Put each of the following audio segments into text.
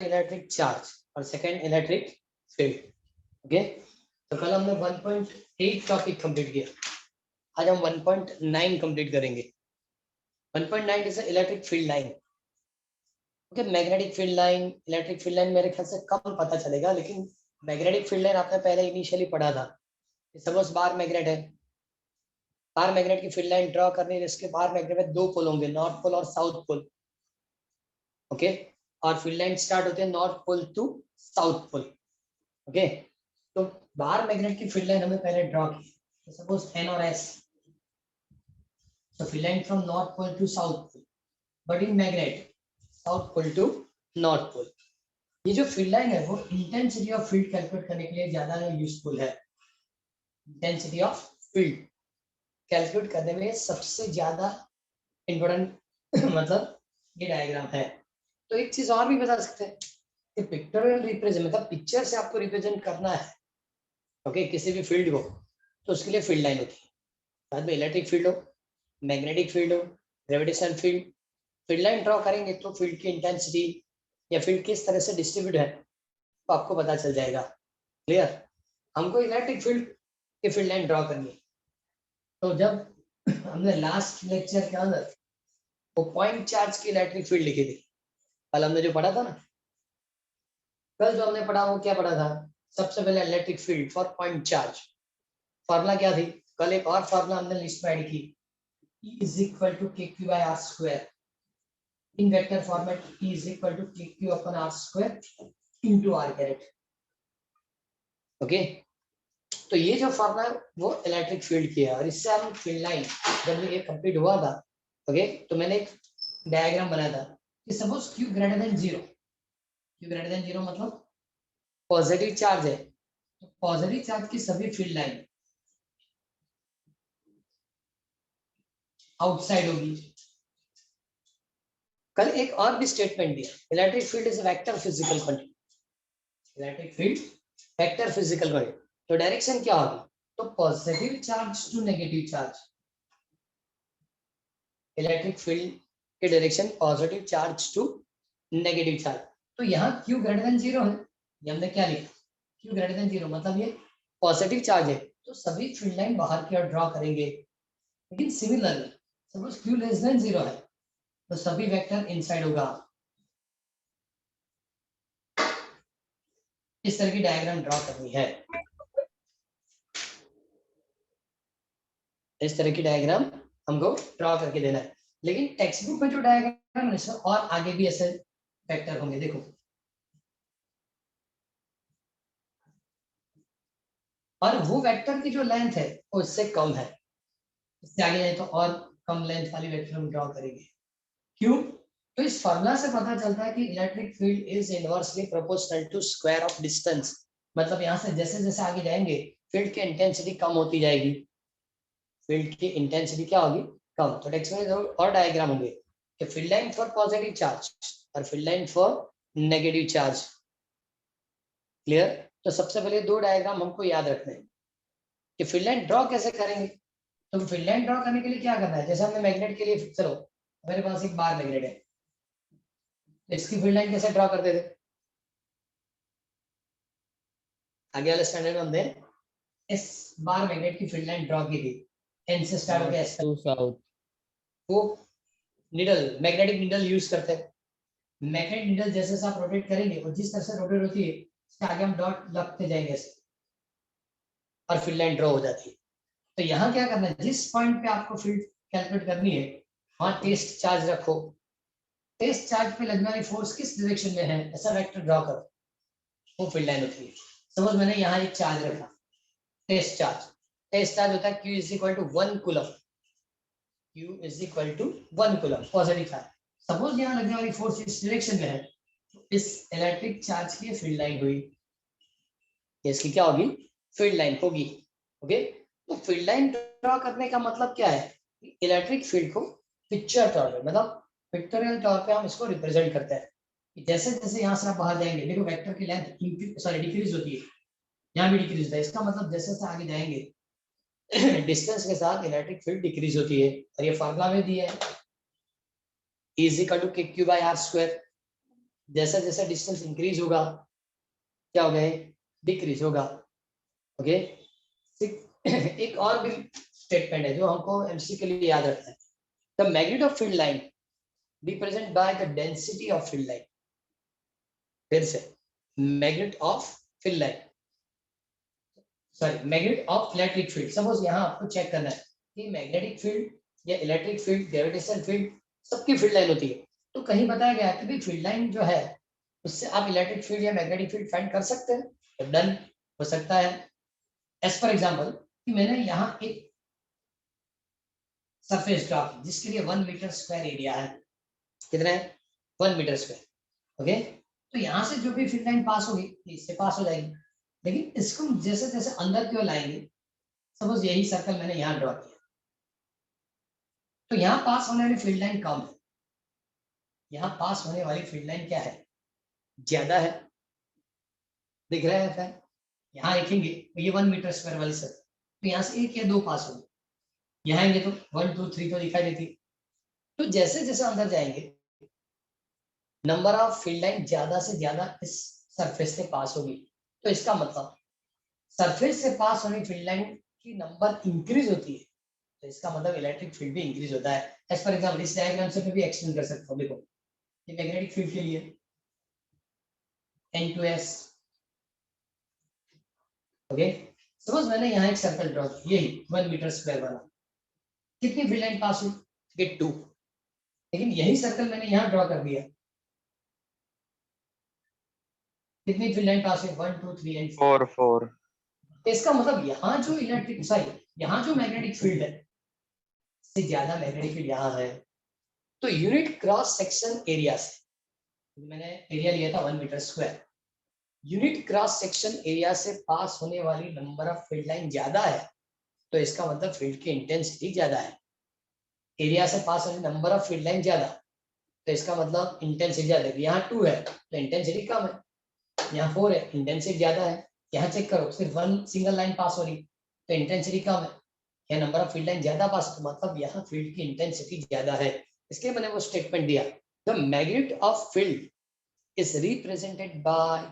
Electric charge और second electric field. Okay, तो कल हमने 1.8 टॉपिक कंप्लीट किया, आज हम 1.9 कंप्लीट करेंगे। 1.9 is electric field line. Okay, magnetic field line, electric field line मेरे ख्याल से कम पता चलेगा, लेकिन मैग्नेटिक फील्ड लाइन आपने पहले इनिशियली पढ़ा था। सपोज बार मैग्नेट है, बार मैग्नेट की फील्ड लाइन ड्रॉ करनी है, इसके बार मैग्नेट में दो पोल होंगे, नॉर्थ पोल और साउथ पोल। ओके, और फील्ड लाइन स्टार्ट होते हैं north pole to south pole. Okay, तो बार मैग्नेट की फील्ड लाइन हमें पहले ड्रॉ की, सपोज एन और S, so field line from north pole to south pole, but in magnet south pole to north pole। ये जो field line है वो इंटेंसिटी ऑफ फील्ड कैलकुलेट करने के लिए ज्यादा यूजफुल है। इंटेंसिटी ऑफ फील्ड कैलकुलेट करने में सबसे ज्यादा इंपॉर्टेंट मतलब ये डायग्राम है। तो एक चीज और भी बता सकते हैं कि पिक्टोरियल रिप्रेजेंट मतलब पिक्चर से आपको रिप्रेजेंट करना है, ओके, किसी भी फील्ड को, तो उसके लिए फील्ड लाइन होती है। बाद में इलेक्ट्रिक फील्ड हो, मैग्नेटिक फील्ड हो, gravitation field, field line draw करेंगे तो फील्ड की इंटेंसिटी या फील्ड किस तरह से डिस्ट्रीब्यूट है तो आपको पता चल जाएगा। क्लियर? हमको इलेक्ट्रिक फील्ड की फील्ड लाइन ड्रॉ करनी है, तो जब हमने लास्ट लेक्चर के अंदर वो पॉइंट चार्ज की इलेक्ट्रिक फील्ड लिखी थी, कल हमने जो पढ़ा था ना, कल जो हमने पढ़ा वो क्या पढ़ा था? सबसे पहले electric field for point charge, formula क्या थी? कल एक और फॉर्मूला हमने लिस्ट में ऐड की, E is equal to kq by r square, in vector format E is equal to kq upon r square into r caret। Okay, तो ये जो फॉर्मूला है वो इलेक्ट्रिक फील्ड की है, और इससे हम फील्ड लाइन जब ये कंप्लीट हुआ था, ओके, तो मैंने एक डायग्राम बनाया था कि suppose q greater than 0, q greater than 0 मतलब पॉजिटिव चार्ज है, तो पॉजिटिव चार्ज की सभी फील्ड लाइन आउटसाइड होगी। कल एक और भी स्टेटमेंट दिया, electric field is vector physical quantity, electric field vector physical quantity. तो डायरेक्शन क्या होगी? तो positive charge to negative charge, electric field की direction positive charge to negative charge. तो यहाँ Q ग्रेटर देन 0 है, ये हमने क्या लिखा? Q ग्रेटर देन 0 मतलब ये पॉजिटिव चार्ज है, तो सभी फील्ड लाइन बाहर की ओर ड्रॉ करेंगे। लेकिन similarly suppose Q less than 0 है, तो सभी वेक्टर इनसाइड होगा। इस तरह की डायग्राम ड्रॉ करनी है, इस तरह की डायग्राम हमको ड्रॉ करके देना है। लेकिन टेक्स्ट बुक में जो डायग्राम है इसमें और आगे भी ऐसे वेक्टर होंगे, देखो और वो वेक्टर की जो लेंथ है वो इससे कम है, इससे आगे जाए तो और कम लेंथ वाली वेक्टर हम ड्रॉ करेंगे। क्यों? तो इस फॉर्मूला से पता चलता है कि electric field is inversely proportional to square of distance. मतलब यहाँ से जैसे जैसे आगे जाएंगे फील्ड की इंटेंसिटी कम होती जाएगी, फील्ड की इंटेंसिटी क्या होगी? कम। तो टेक्स्ट में और डायग्राम होंगे कि field line for positive charge और field line for negative charge. Clear? तो सबसे पहले दो डायग्राम हमको याद रखने हैं कि फील्ड लाइन ड्रॉ कैसे करेंगे। तो फील्ड लाइन ड्रॉ करने के लिए क्या करना है? जैसे हमने मैग्नेट के लिए, चलो मेरे पास एक बार मैग्नेट है, इसकी फील्ड लाइन कैसे ड्रॉ करते थे? आगे वाले स्टैंडर्ड में हमने इस बार मैग्नेट की फील्ड लाइन ड्रॉ की थी, एन से स्टार्ट होकर एस टू साउथ। वो निडल, मैग्नेटिक निडल यूज करते हैं। मैग्नेट निडल जैसे जैसे आप रोटेट करेंगे और जिस तरह से रोटेट होती है उसके आगे हम डॉट लगते जाएंगे और फील्ड लाइन ड्रॉ हो जाती है। तो यहाँ क्या करना है, जिस पॉइंट पे आपको फील्ड कैलकुलेट करनी है वहां टेस्ट चार्ज रखो, टेस्ट चार्ज पे लगने वाली फोर्स किस डायरेक्शन में है ऐसा वेक्टर ड्रॉ करो, वो फील्ड लाइन होती है। सपोज मैंने यहाँ एक चार्ज रखा, टेस्ट चार्ज, टेस्ट चार्ज होता है Q is equal to 1 coulomb, Q is equal to 1 coulomb positive charge. Suppose यहाँ लगने वाली फोर्स इस डायरेक्शन में है, तो इस इलेक्ट्रिक चार्ज की फील्ड लाइन हुई, इसकी क्या होगी? फील्ड लाइन होगी। ओके, तो फील्ड लाइन ड्रॉ करने का मतलब क्या है? इलेक्ट्रिक फील्ड को पिक्चर तौर पे, मतलब पिक्टोरियल तौर पे हम इसको रिप्रेजेंट करते हैं कि जैसे जैसे यहाँ से आप बाहर जाएंगे, देखो वेक्टर की लेंथ सॉरी डिक्रीज होती है, यहाँ भी डिक्रीज होता है, इसका मतलब जैसे जैसे आगे जाएंगे डिस्टेंस के साथ इलेक्ट्रिक फील्ड डिक्रीज होती है। और ये फार्मूला में दिया है, E is equal to kq by r square, जैसा जैसा डिस्टेंस इंक्रीज होगा क्या होगा, डिक्रीज होगा। ओके, एक और भी स्टेटमेंट है जो हमको एमसी के लिए याद रखना है। The magnet of field line represent by the density of field line. फिर से, magnet of field line, sorry magnet of electric field. Suppose यहाँ आपको चेक करना है कि मैग्नेटिक फील्ड या इलेक्ट्रिक फील्ड, ग्रेविटेशनल फील्ड, सबकी फील्ड लाइन होती है। तो कहीं बताया गया है कि भाई फील्ड लाइन जो है उससे आप इलेक्ट्रिक फील्ड या मैग्नेटिक फील्ड फाइंड कर सकते हैं, तो डन हो सकता है। एज फॉर एग्जांपल कि मैंने यहाँ एक सरफेस ड्रॉ की जिसके लिए 1 मीटर स्क्वायर एरिया है। कितना है? 1 मीटर स्क्वायर। ओके, तो यहाँ से जो भी फील्ड लाइन पास होगी इससे पास हो जाएगी। लेकिन इसको जैसे जैसे अंदर की ओर लाएंगे, सपोज यही सर्कल मैंने यहाँ ड्रॉ किया, तो यहाँ पास होने वाली फील्ड लाइन कम है, यहाँ पास होने वाली फील्ड लाइन क्या है, ज्यादा है। दिख रहा है फ्रेंड? यहाँ लिखेंगे ये 1 मीटर स्क्वायर वाली सर्कल, तो यहाँ से 1 या 2 पास होगी, यहाँ आएंगे तो 1 2 3 तो दिखाई देती। तो जैसे जैसे अंदर जाएंगे नंबर ऑफ फील्ड लाइन ज्यादा से ज्यादा इस सरफेस से पास होगी। तो इसका मतलब सरफेस से पास होने फील्ड लाइन की नंबर इंक्रीज होती है, तो इसका मतलब इलेक्ट्रिक फील्ड भी इंक्रीज होता है। एज फॉर एग्जांपल इस डायग्राम से मैं भी एक्सप्लेन कर सकता हूँ। देखो ये मैग्नेटिक फील्ड के लिए N2S। ओके, सपोज मैंने यहाँ एक सर्कल ड्रॉ किया, यही 1 मीटर स्क्वायर वाला, कितनी फील्ड लाइन पास हुई? ये 2। लेकिन यही सर्कल मैंने यहाँ ड्रॉ कर दिया, कितनी फील्ड लाइन पास हुई? 1 2 3 एंड 4। 4 4। इसका मतलब यहाँ जो इलेक्ट्रिक, सॉरी यहाँ जो मैग्नेटिक फील्ड है से ज्यादा मैग्नेटिक फील्ड यहाँ है। तो यूनिट क्रॉस सेक्शन एरिया से, मैंने एरिया लिया था 1 metre square, unit cross section area से पास होने वाली नंबर ऑफ फील्ड लाइन ज्यादा है, तो इसका मतलब फील्ड की इंटेंसिटी ज्यादा है। एरिया से पास होने नंबर ऑफ फील्ड लाइन ज्यादा, तो इसका मतलब इंटेंसिटी ज्यादा है। यहाँ 2 है तो इंटेंसिटी कम है, यहाँ 4 है इंटेंसिटी ज्यादा है। यहाँ चेक करो सिर्फ 1 सिंगल लाइन पास हो रही तो इंटेंसिटी कम है, या नंबर ऑफ फील्ड लाइन ज्यादा पास, तो मतलब यहाँ फील्ड की इंटेंसिटी ज्यादा है। इसके मैंने वो स्टेटमेंट दिया, the magnet of field is represented by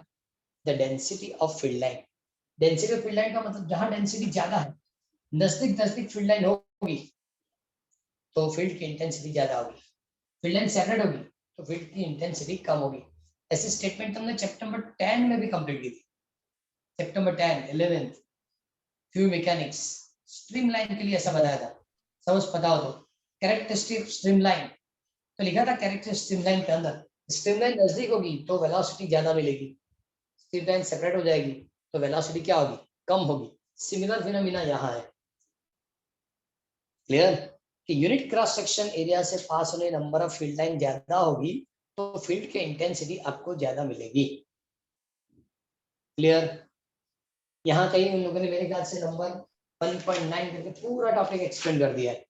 the density of field line. Density of field line का मतलब जहां डेंसिटी ज्यादा है, नजदीक नजदीक फील्ड लाइन होगी तो फील्ड की इंटेंसिटी ज्यादा होगी, फील्ड लाइन सेपरेट होगी तो फील्ड की इंटेंसिटी कम होगी। ऐसी स्टेटमेंट हमने चैप्टर नंबर 10 में भी कंप्लीट की थी। Chapter number 10 11 fluid mechanics, streamline के लिए ऐसा बताया था, समझ पता हो तो। कैरेक्टरिस्टिक स्ट्रीमलाइन तो लिखा था, कैरेक्टरिस्टिक स्ट्रीमलाइन के अंदर स्ट्रीमलाइन नजदीक होगी तो वेलोसिटी ज्यादा मिलेगी, स्ट्रीमलाइन सेपरेट हो जाएगी तो वेलोसिटी क्या होगी, कम होगी। सिमिलर फिनोमिना यहाँ है। क्लियर? कि यूनिट क्रॉस सेक्शन एरिया से पास होने नंबर ऑफ फील्ड लाइन ज्यादा होगी तो फील्ड के इंटेंसिटी आपको ज्यादा मिलेगी। क्लियर? यहाँ कहीं उन लोगों ने मेरे ख्याल से नंबर 1.9 करके पूरा टॉपिक एक्सप्लेन कर दिया है।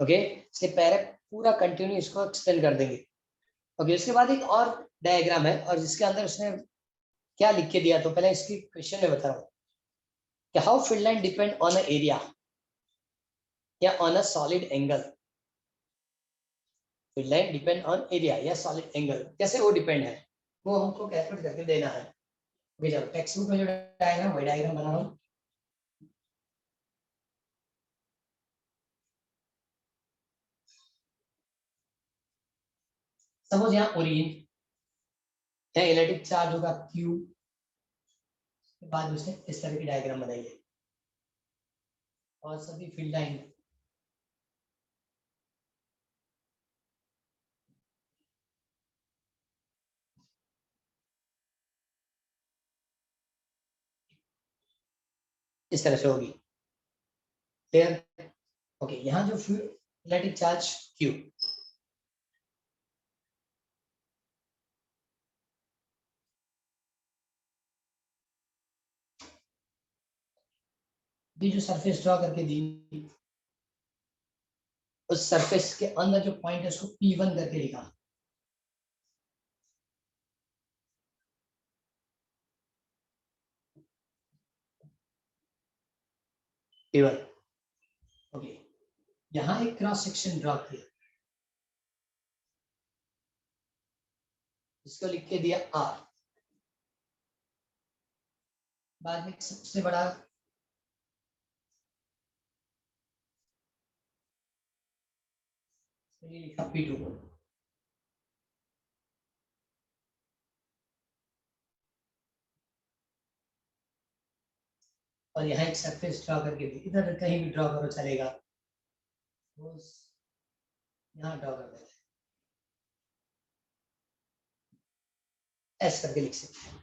ओके, इसलिए पहले पूरा कंटिन्यू इसको एक्सप्लेन कर देंगे। ओके, उसके बाद एक और डायग्राम है और जिसके अंदर उसने क्या लिख के दिया, तो पहले इसकी क्वेश्चन में बता रहा हूँ कि how field line depend on a area या on a solid angle. Field line depend on area या सॉलिड एंगल, कैसे वो डिपेंड है वो हमको कैलकुलेट करके देना है। चलो टेक्स्ट बुक में जो डायग्राम वही डायग्राम बना रहा हूँ। सपोज यहाँ ओरिजिन है, इलेक्ट्रिक चार्ज होगा Q, के बाद उसने इस तरह की डायग्राम बनाई है और सभी फील्ड लाइन इस तरह से होगी। क्लियर? ओके, यहाँ जो इलेक्ट्रिक चार्ज Q, ये जो सरफेस ड्रॉ करके दी, उस सरफेस के अंदर जो पॉइंट है उसको P1 करके लिखा। P1। ओके, यहाँ एक क्रॉस सेक्शन ड्रॉ किया, इसको लिख के दिया आर, बाद में सबसे बड़ा ये लिखा P2, और यहाँ एक सरफेस ड्रॉ करके भी इधर कहीं भी ड्रॉ करो चलेगा, यहाँ ड्रॉ कर देते हैं, एस करके लिख सकते हैं,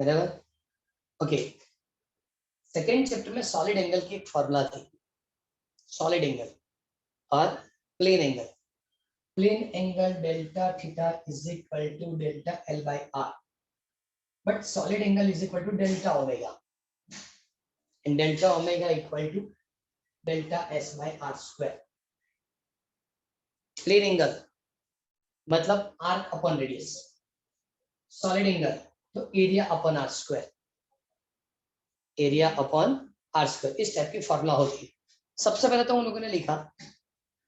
बराबर। ओके, सेकेंड चैप्टर में सॉलिड एंगल की एक फॉर्मूला थी, सॉलिड एंगल और plane angle. Plane angle delta theta is equal to delta L by R, but solid angle is equal to delta omega, and delta omega equal to delta S by R square. Plane angle मतलब arc upon radius, solid angle तो area upon R square, area upon R square, इस type की formula होती है। सबसे पहले तो उन लोगों ने लिखा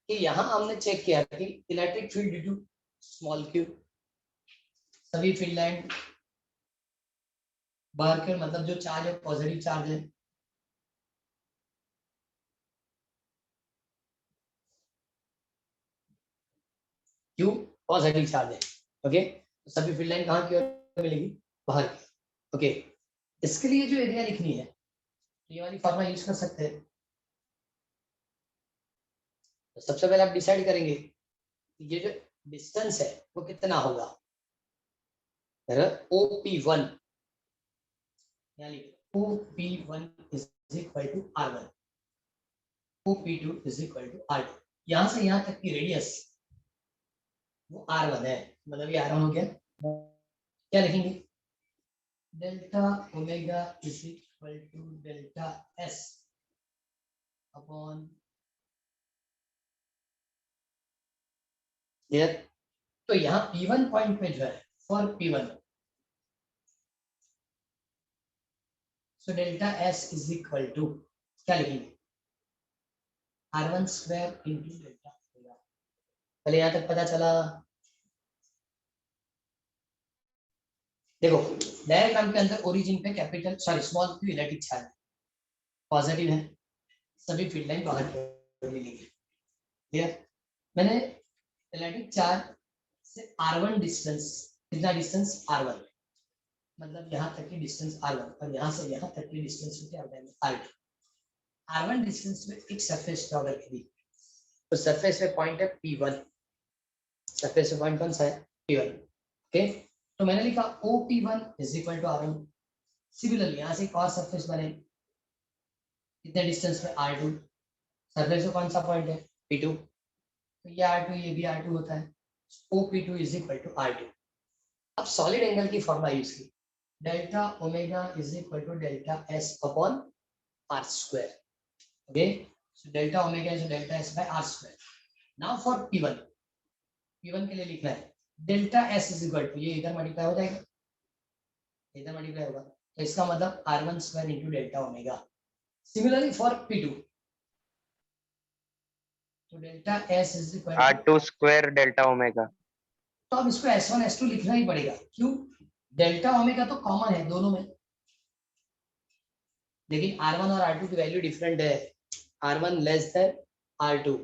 कि यहाँ हमने चेक किया कि electric field due to small Q, सभी फील्ड लाइन बाहर के मतलब जो चार्ज है पॉजिटिव चार्ज है, क्यू पॉजिटिव चार्ज है। ओके, तो सभी फील्ड लाइन कहाँ की ओर मिलेगी, बाहर की। ओके, इसके लिए जो एरिया लिखनी है ये वाली फॉर्मूला यूज कर सकते हैं। तो सबसे पहले आप डिसाइड करेंगे ये जो डिस्टेंस है वो कितना होगा, OP1, यहाँ लिखो OP1 is equal to R1, OP2 is equal to R2। यहाँ से यहाँ तक की रेडियस वो R1 है, मतलब ये R1 हो गया। क्या लिखेंगे, delta omega is equal to delta S upon, clear. तो यहाँ P1 पॉइंट पे जो है for P1, so delta S is equal to क्या लिखेंगे, R1 square into delta omega. पहले यहाँ तक पता चला। देखो डायग्राम के अंदर ओरिजिन पे capital sorry small Q electric charge positive है, सभी फील्ड लाइन बाहर की ओर मिलेगी, क्लियर। मैंने इलेक्ट्रिक चार्ज से R1 डिस्टेंस, कितना डिस्टेंस R1, मतलब यहाँ तक की डिस्टेंस R1 और यहाँ से यहाँ तक की डिस्टेंस क्या होता है R2। R1 डिस्टेंस में एक सरफेस ड्रॉ करके दी, तो सरफेस पे पॉइंट है P1, सरफेस पे पॉइंट कौन सा है P1। ओके, तो मैंने लिखा OP1 is equal to R1। Similarly यहाँ से एक और सरफेस बने, कितने डिस्टेंस पे R2, सरफेस पे कौन सा पॉइंट है P2, तो ये R2 ये भी R2 होता है, OP2 is equal to R2। अब सॉलिड एंगल की फॉर्मूला यूज की, delta omega is equal to delta S upon R square. Okay, so delta omega is delta S by R square. Now for P1, P1 के लिए लिखना है delta S is equal to, ये इधर multiply हो जाएगा, इधर मल्टीप्लाई होगा, तो इसका मतलब R1 square into delta omega. Similarly for P2, तो delta S is equal to R2 square delta omega. तो अब इसको S1 S2 लिखना ही पड़ेगा, क्यों, डेल्टा ओमेगा तो कॉमन है दोनों में, लेकिन R1 और R2 की वैल्यू डिफरेंट है, R1 less than R2,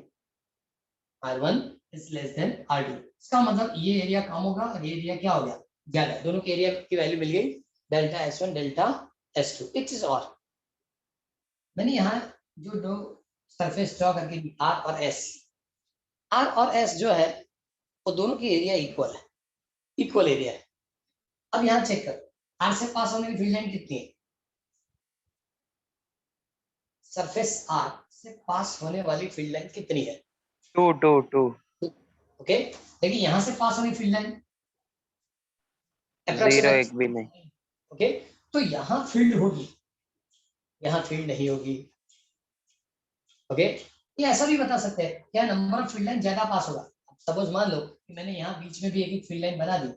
R1 is less than R2। इसका मतलब ये एरिया कम होगा और ये एरिया क्या हो गया ज्यादा, दोनों के एरिया की वैल्यू मिल गई डेल्टा S1 डेल्टा S2। एक चीज और, मैंने यहाँ जो दो सरफेस ड्रॉ करके दी R और S, R और S जो है वो दोनों की एरिया इक्वल है, इक्वल एरिया है। अब यहाँ चेक कर, R से पास होने की फील्ड लाइन कितनी है, सरफेस R से पास होने वाली फील्ड लाइन कितनी है, 2 2 2 ओके। लेकिन यहाँ से पास होने की फील्ड लाइन 0 एक भी नहीं। ओके, तो यहाँ फील्ड होगी, यहाँ फील्ड नहीं होगी। ओके, ये ऐसा भी बता सकते हैं क्या नंबर ऑफ फील्ड लाइन ज्यादा पास होगा। सपोज मान लो कि मैंने यहाँ बीच में भी एक फील्ड लाइन बना दी,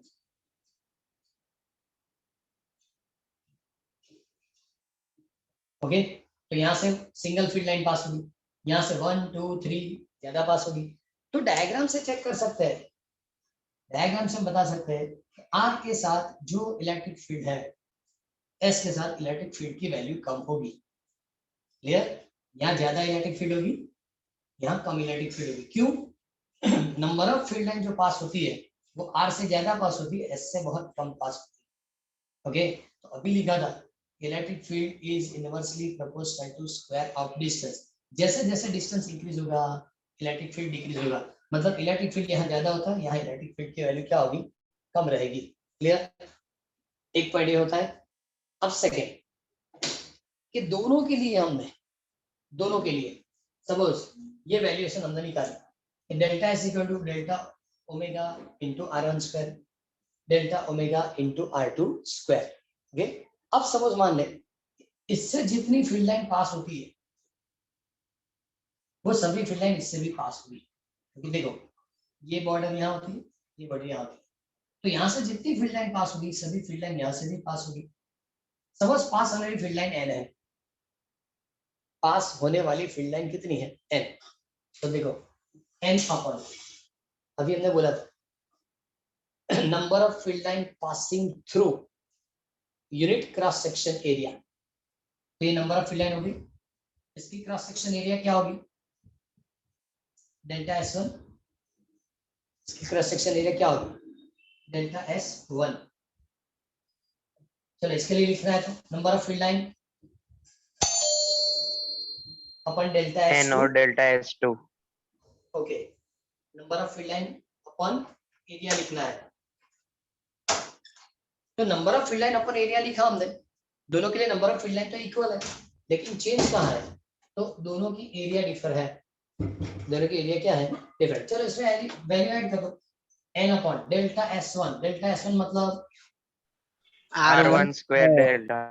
ओके, तो यहाँ से सिंगल फील्ड लाइन पास होगी, यहाँ से 1 2 3 ज्यादा पास होगी। तो डायग्राम से चेक कर सकते हैं डायग्राम से हम बता सकते हैं कि आर के साथ जो इलेक्ट्रिक फील्ड है एस के साथ इलेक्ट्रिक फील्ड की वैल्यू कम होगी। क्लियर? यहाँ ज्यादा इलेक्ट्रिक फील्ड होगी, यहाँ कम इलेक्ट्रिक फील्ड होगी। क्यों? नंबर ऑफ फील्ड लाइन जो पास होती है वो आर से ज्यादा पास होती है, एस से बहुत कम पास होती है। ओके, तो अभी लिखा था electric field is inversely proportional to square of distance. जैसे जैसे डिस्टेंस इंक्रीज होगा इलेक्ट्रिक फील्ड डिक्रीज होगा, मतलब इलेक्ट्रिक फील्ड यहाँ ज्यादा होता है, यहाँ इलेक्ट्रिक फील्ड की वैल्यू क्या होगी? कम रहेगी। क्लियर? एक पॉइंट ये होता है। अब सेकेंड कि दोनों के लिए हमने, दोनों के लिए सपोज ये वैल्यूएशन हमने निकाली, delta is equal to delta omega into R one square, delta omega into R two square. Okay, अब सपोज मान ले इससे जितनी फील्ड लाइन पास होती है वो सभी फील्ड लाइन इससे भी पास होगी। क्योंकि देखो ये बॉर्डर यहाँ होती है, ये बॉर्डर यहाँ होती है, तो यहाँ से जितनी फील्ड लाइन पास होगी सभी फील्ड लाइन यहाँ से भी पास होगी। सपोज पास होने वाली फील्ड लाइन एन है, पास होने वाली फील्ड लाइन कितनी है? एन। तो देखो एन अपॉन, अभी हमने बोला था number of field line passing through unit cross section area. तो ये नंबर ऑफ फील्ड लाइन होगी, इसकी क्रॉस सेक्शन एरिया क्या होगी? Delta S one. इसकी क्रॉस सेक्शन एरिया क्या होगी? Delta S one. चलो इसके लिए लिखना है तो number of field line upon delta S N two. और delta S two. Okay, number of field line upon area लिखना है। तो number of field line upon area लिखा हमने, दोनों के लिए नंबर ऑफ फील्ड लाइन तो इक्वल है, लेकिन चेंज कहाँ है? तो दोनों की एरिया डिफर है, दोनों की एरिया क्या है? डिफरेंट। चलो इसमें वैल्यू ऐड कर दो, N upon delta S one. Delta S one मतलब R one square delta.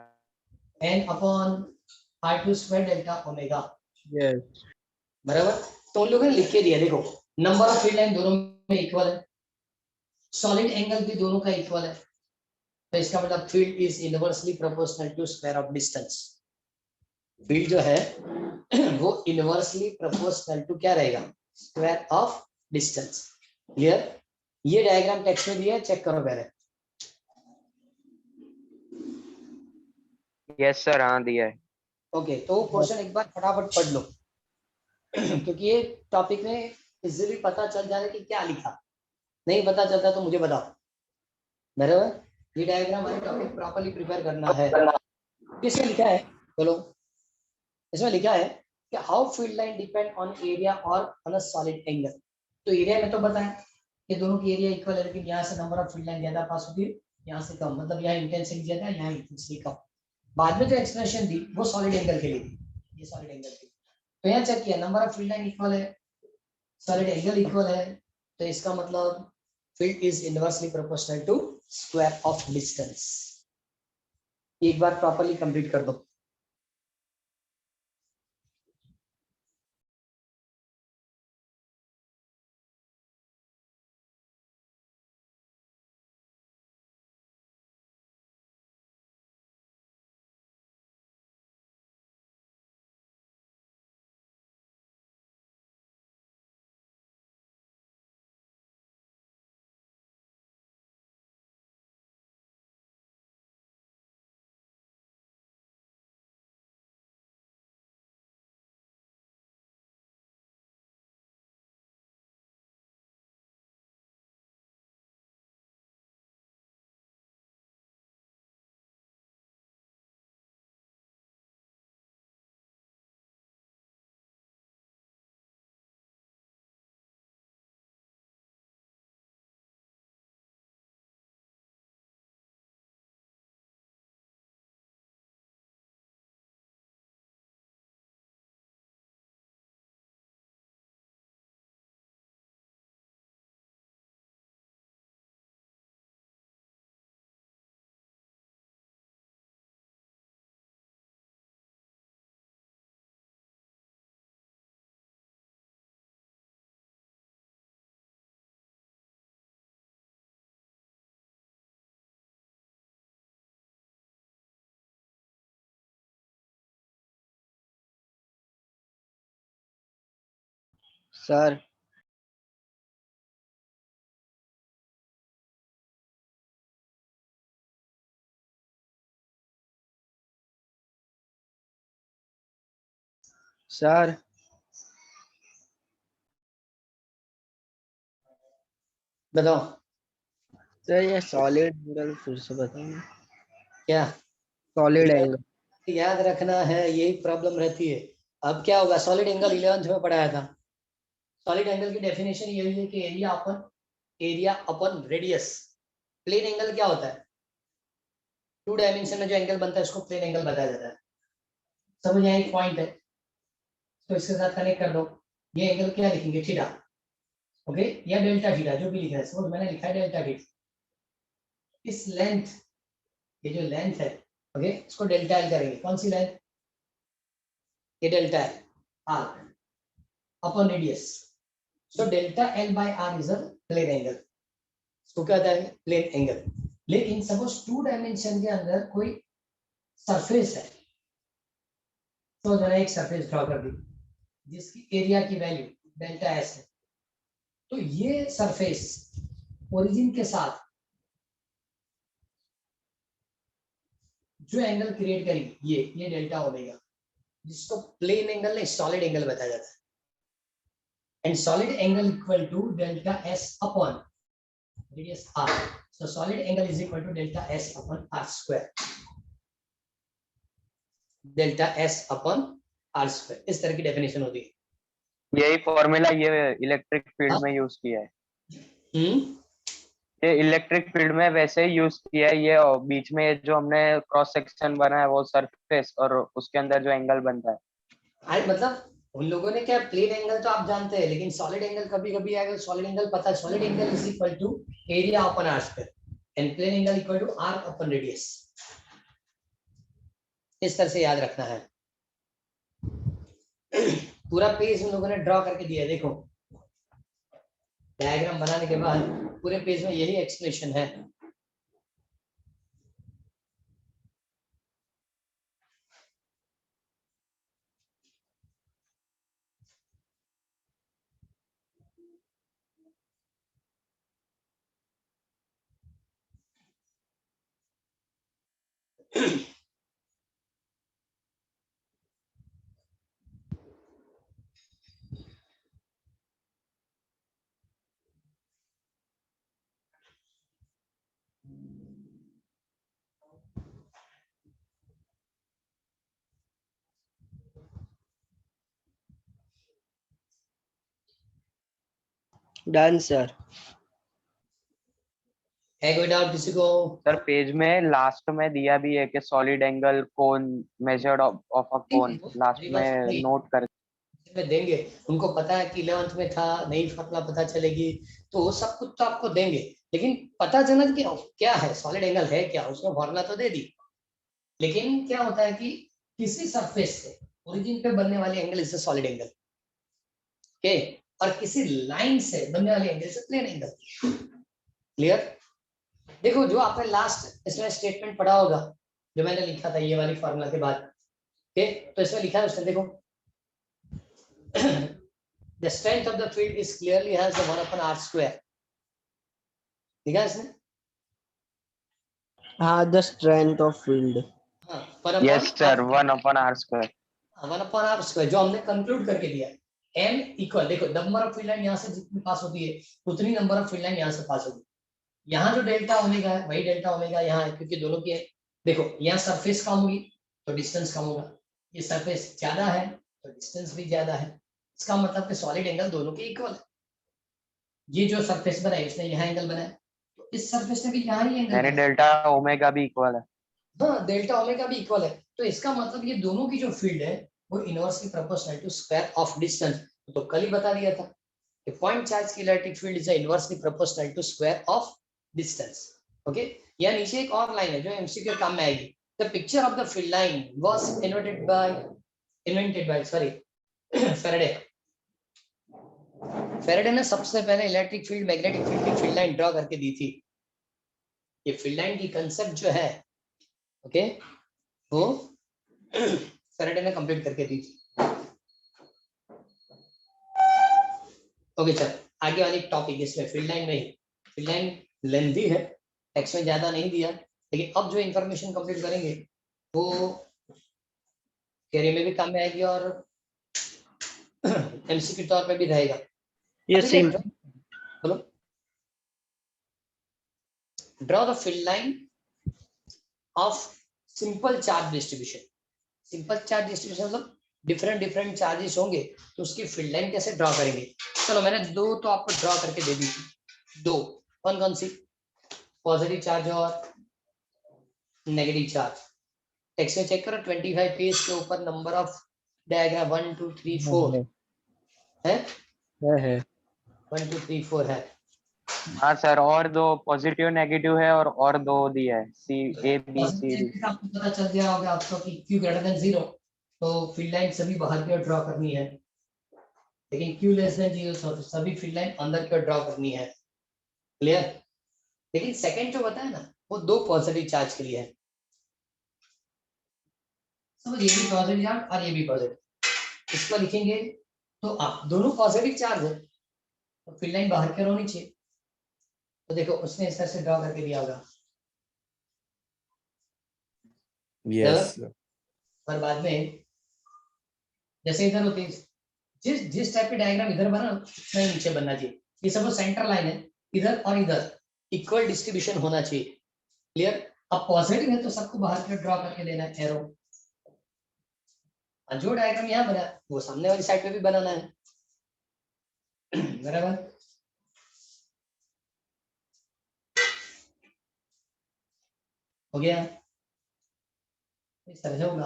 N upon R two square delta omega. Yes बराबर? तो उन लोगों ने लिख के दिया, देखो नंबर ऑफ फील्ड लाइन दोनों में इक्वल है, सॉलिड एंगल भी दोनों का इक्वल है, तो इसका मतलब field is inversely proportional to square of distance. Field जो है वो इनवर्सली प्रोपोर्शनल टू क्या रहेगा? Square of distance. क्लियर? ये डायग्राम टेक्स्ट में दिया है, चेक करो पहले। यस सर, हाँ दिया है। ओके, तो क्वेश्चन एक बार फटाफट पढ़ लो क्योंकि ये टॉपिक में इजीली पता चल जाए कि क्या लिखा, नहीं पता चलता तो मुझे बताओ। बराबर? ये डायग्राम हमें टॉपिक प्रॉपर्ली प्रिपेयर करना है। किसमें लिखा है बोलो? इसमें लिखा है कि how field line depend on area और ऑन अ सॉलिड एंगल। तो एरिया में तो बताएं कि दोनों की एरिया इक्वल है, लेकिन यहाँ से नंबर ऑफ फील्ड लाइन ज्यादा पास होती है, यहाँ से कम, मतलब यहाँ इंटेंसिटी ज्यादा है, यहाँ इंटेंसिटी कम। बाद में जो एक्सप्रेशन दी वो सॉलिड एंगल के लिए दी, ये सॉलिड एंगल की। तो यहाँ चेक किया number of field line equal है, सॉलिड एंगल इक्वल है, तो इसका मतलब field is inversely proportional to square of distance. एक बार प्रॉपर्ली कंप्लीट कर दो। सर सर बताओ सर ये सॉलिड एंगल फिर से बताओ। क्या सॉलिड एंगल। याद रखना है, यही प्रॉब्लम रहती है। अब क्या होगा, सॉलिड एंगल 11th में पढ़ाया था। सॉलिड एंगल की डेफिनेशन यही है कि एरिया अपन रेडियस। प्लेन एंगल क्या होता है, 2 डायमेंशन में जो एंगल बनता है उसको प्लेन एंगल बताया जाता है। समझ यहाँ एक पॉइंट है, तो इसके साथ कनेक्ट कर दो। ये एंगल क्या लिखेंगे, थीटा, ओके, या डेल्टा थीटा, जो भी लिखा है। सपोज मैंने लिखा है डेल्टा थीटा। इस लेंथ, ये जो लेंथ है, ओके, इसको डेल्टा एल करेंगे। कौन सी लेंथ, ये delta L R upon radius. So delta L by R is a plane angle. इसको क्या कहता है, प्लेन एंगल। लेकिन सपोज 2 डायमेंशन के अंदर कोई सरफेस है, तो मैंने एक सरफेस ड्रॉ कर दी जिसकी एरिया की वैल्यू डेल्टा एस है। तो ये सरफेस ओरिजिन के साथ जो एंगल क्रिएट करेगी, ये डेल्टा ओमेगा, जिसको प्लेन एंगल नहीं सॉलिड एंगल बताया जाता है। And solid angle equal to delta S upon radius R. So solid angle is equal to delta S upon R square. Delta S upon R square, इस तरह की definition होती है। यही फॉर्मूला ये इलेक्ट्रिक फील्ड में यूज किया है। ये इलेक्ट्रिक फील्ड में वैसे ही यूज किया है ये, और बीच में जो हमने क्रॉस सेक्शन बना है वो सरफेस, और उसके अंदर जो एंगल बनता है। आज मतलब उन लोगों ने क्या, प्लेन एंगल तो आप जानते हैं, लेकिन सॉलिड एंगल कभी कभी आएगा। सॉलिड एंगल पता है, solid angle is equal to area upon R square and plane angle equal to R upon radius. इस तरह से याद रखना है। पूरा पेज उन लोगों ने ड्रॉ करके दिया है, देखो डायग्राम बनाने के बाद पूरे पेज में यही एक्सप्लेनेशन है। Done sir. है कोई डाउट किसी को? सर पेज में लास्ट में दिया भी है कि solid angle cone measured of a cone, last में नोट कर में देंगे। उनको पता है कि 11th में था, नई फॉर्मूला पता चलेगी, तो वो सब कुछ तो आपको देंगे। लेकिन पता चलना कि क्या है सॉलिड एंगल है क्या, उसमें फॉर्मूला तो दे दी। लेकिन क्या होता है कि किसी सरफेस से ओरिजिन पे बनने वाले angle is solid angle, okay, और किसी लाइन से बनने वाले एंगल से प्लेन एंगल। क्लियर? देखो जो आपने लास्ट इसमें स्टेटमेंट पढ़ा होगा, जो मैंने लिखा था ये वाली फॉर्मूला के बाद, ओके, तो इसमें लिखा है उसने, देखो the strength of the field is clearly has the 1 upon r square। लिखा है इसने? हाँ, द स्ट्रेंथ ऑफ फील्ड। हाँ, 1 upon yes sir, 1/r²। 1 upon r square जो हमने कंक्लूड करके दिया। m इक्वल, देखो नंबर ऑफ फील्ड लाइन यहाँ से जितनी पास होती है उतनी नंबर ऑफ फील्ड लाइन यहाँ से पास होगी। यहाँ जो डेल्टा ओमेगा है वही डेल्टा ओमेगा यहाँ है, क्योंकि दोनों की है। देखो यहाँ सरफेस कम होगी तो डिस्टेंस कम होगा, ये सरफेस ज्यादा है तो डिस्टेंस भी ज्यादा है। इसका मतलब कि सॉलिड एंगल दोनों के इक्वल है। ये जो सरफेस बनाई उसने यहाँ एंगल बनाया, तो इस सरफेस ने भी यहाँ ही एंगल यानी बनाया। डेल्टा ओमेगा भी इक्वल है। हाँ, डेल्टा ओमेगा भी इक्वल है। तो इसका मतलब ये दोनों की जो फील्ड है वो inversely proportional to square of distance. तो कल ही बता दिया था कि पॉइंट चार्ज की electric field is inversely proportional to square of distance. Okay, या नीचे एक और लाइन है जो एमसीक्यू के काम में आएगी। The picture of the field line was invented by Faraday. Faraday ने सबसे पहले इलेक्ट्रिक फील्ड मैग्नेटिक फील्ड की फील्ड लाइन ड्रॉ करके दी थी। ये फील्ड लाइन की कंसेप्ट जो है, ओके, वो फैराडे ने कंप्लीट करके दी थी। ओके चल, आगे वाली टॉपिक इसमें फील्ड लाइन नहीं, फील्ड लाइन लेंथी है, टेक्स्ट में ज्यादा नहीं दिया, लेकिन अब जो इंफॉर्मेशन कंप्लीट करेंगे वो कैरियर में भी काम में आएगी और एमसीक्यू के तौर पे भी रहेगा। ये अभी सेम देख, बोलो, draw the field line of simple charge distribution. Simple charge distribution मतलब डिफरेंट डिफरेंट चार्जेस होंगे तो उसकी फील्ड लाइन कैसे ड्रॉ करेंगे। चलो मैंने दो तो आपको ड्रॉ करके दे दी, दो, कौन कौन सी, पॉजिटिव चार्ज और नेगेटिव चार्ज। टेक्स्ट में चेक करो 25 पेज के ऊपर नंबर ऑफ डायग्राम 1 2 3 4 है, है 1 2 3 4 है। हाँ सर, और दो पॉजिटिव नेगेटिव है और दो दिया है, सी ए बी सी डी। आपको पता चल गया होगा आपको कि Q ग्रेटर देन 0 तो फील्ड लाइन सभी बाहर की ओर ड्रॉ करनी है, लेकिन Q लेस देन 0 तो सभी फील्ड लाइन अंदर की ओर ड्रॉ करनी है। क्लियर। लेकिन सेकंड जो बताया ना वो दो पॉजिटिव चार्ज के लिए है, समझ, ये भी पॉजिटिव चार्ज और ये भी पॉजिटिव, इसको लिखेंगे तो आप दोनों पॉजिटिव चार्ज है तो फील्ड लाइन बाहर की ओर होनी चाहिए। तो देखो उसने इस तरह से ड्रॉ करके दिया होगा, यस और बाद में जैसे इधर होती है, जिस जिस टाइप के डायग्राम इधर बना उतना ही नीचे बनना चाहिए। ये सब सेंटर लाइन है, इधर और इधर इक्वल डिस्ट्रीब्यूशन होना चाहिए। क्लियर। अब पॉजिटिव है तो सबको बाहर की ड्रॉ करके देना है एरो, जो डायग्राम यहाँ बना वो सामने वाली साइड पे भी बनाना है। बराबर। हो गया, इस तरह से होगा।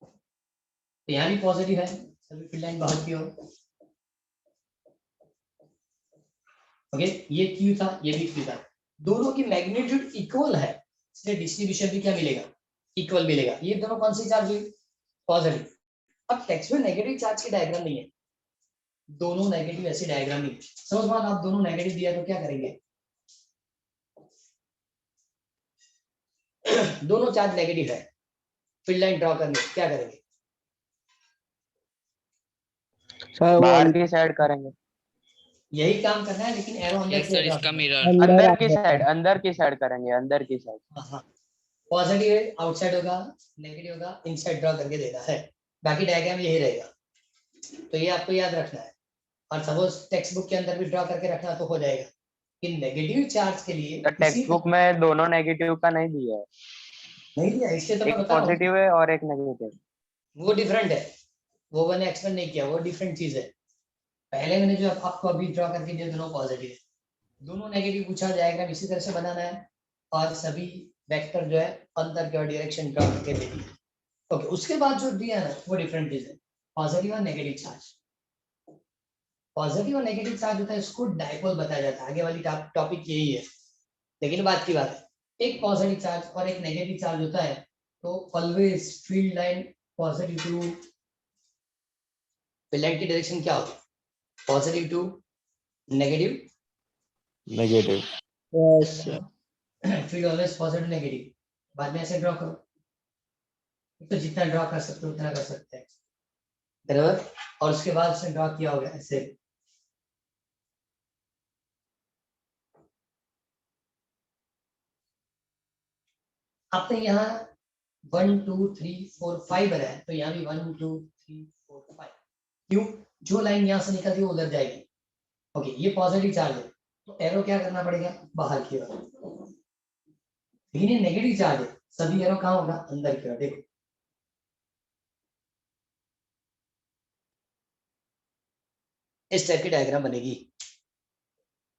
तो यहाँ भी पॉजिटिव है, सभी फील्ड लाइन बाहर की ओर। ओके, ये Q था, ये भी Q था, दोनों की मैग्नीट्यूड इक्वल है, इसलिए डिस्ट्रीब्यूशन भी क्या मिलेगा, इक्वल मिलेगा। ये दोनों कौन सी चार्ज हुई, पॉजिटिव। अब टेक्स्ट में नेगेटिव चार्ज की डायग्राम नहीं है, दोनों नेगेटिव ऐसी डायग्राम नहीं। सपोज बात आप दोनों नेगेटिव दिया तो क्या करेंगे, दोनों चार्ज नेगेटिव है, फील्ड लाइन ड्रॉ करनी, क्या करेंगे, सर वो बाहर की साइड करेंगे, यही काम करना है लेकिन एरो अंदर यस की सर, ओर ड्रॉ इसका करना है। मिरर। अंदर की साइड करेंगे, अंदर की साइड। हाँ, पॉजिटिव आउटसाइड होगा, नेगेटिव होगा इनसाइड ड्रॉ करके देना है, बाकी डायग्राम यही रहेगा। तो ये आपको याद रखना है, और सपोज टेक्स्ट बुक के अंदर भी ड्रॉ करके रखना तो हो जाएगा कि नेगेटिव चार्ज के लिए तो टेक्स्ट बुक में दोनों नेगेटिव का नहीं दिया है, नहीं दिया, इसलिए तो मैं एक बता रहा हूँ पॉजिटिव है और एक नेगेटिव। वो डिफरेंट है, वो मैंने एक्सप्लेन नहीं किया, वो डिफरेंट चीज है। पहले मैंने जो आपको अभी ड्रॉ करके दिया दोनों पॉजिटिव है, दोनों नेगेटिव पूछा जाएगा, इसी तरह से बनाना है, और सभी वेक्टर जो है अंदर की डायरेक्शन ड्रॉ करके दे दिया। ओके, उसके बाद जो दिया है ना वो डिफरेंट चीज है, पॉजिटिव और नेगेटिव चार्ज। पॉजिटिव और नेगेटिव चार्ज होता है इसको डाइपोल बताया जाता है, आगे वाली टॉपिक यही है। लेकिन बात की बात है, एक पॉजिटिव चार्ज और एक नेगेटिव चार्ज होता है तो always field line positive to, field line की डायरेक्शन क्या होगी, positive to negative, negative yes field always positive negative. बाद में ऐसे ड्रॉ करो, तो जितना ड्रॉ कर सकते हो उतना कर सकते हैं, बराबर। और उसके बाद उसने ड्रॉ किया होगा ऐसे, आपने यहाँ 1 2 3 4 5 बनाया तो यहाँ भी 1 2 3 4 5, क्यों, जो लाइन यहाँ से निकलती है वो उधर जाएगी। ओके, ये पॉजिटिव चार्ज है तो एरो क्या करना पड़ेगा, बाहर की ओर। लेकिन ये नेगेटिव चार्ज है, सभी एरो कहाँ होगा, अंदर की ओर। देखो इस टाइप की डायग्राम बनेगी,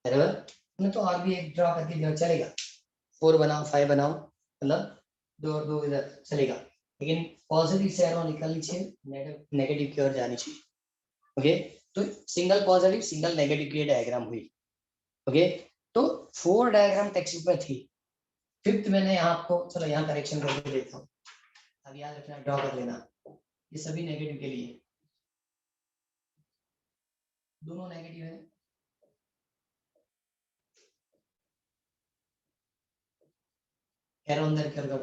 बराबर। मैं तो और भी एक ड्रॉ करके दिया चलेगा, 4 बनाओ 5 बनाओ, मतलब दो और दो इधर चलेगा, लेकिन पॉजिटिव से एरो निकलनी चाहिए, नेगेटिव की ओर जानी चाहिए। ओके, तो सिंगल पॉजिटिव सिंगल नेगेटिव की डायग्राम हुई। ओके, तो 4 डायग्राम टेक्स्ट बुक में थी, 5th मैंने यहाँ आपको, चलो यहाँ करेक्शन करके देता हूँ, अब याद रखना, ड्रॉ कर लेना, ये सभी नेगेटिव के लिए, दोनों नेगेटिव है, एरो अंदर कर दो,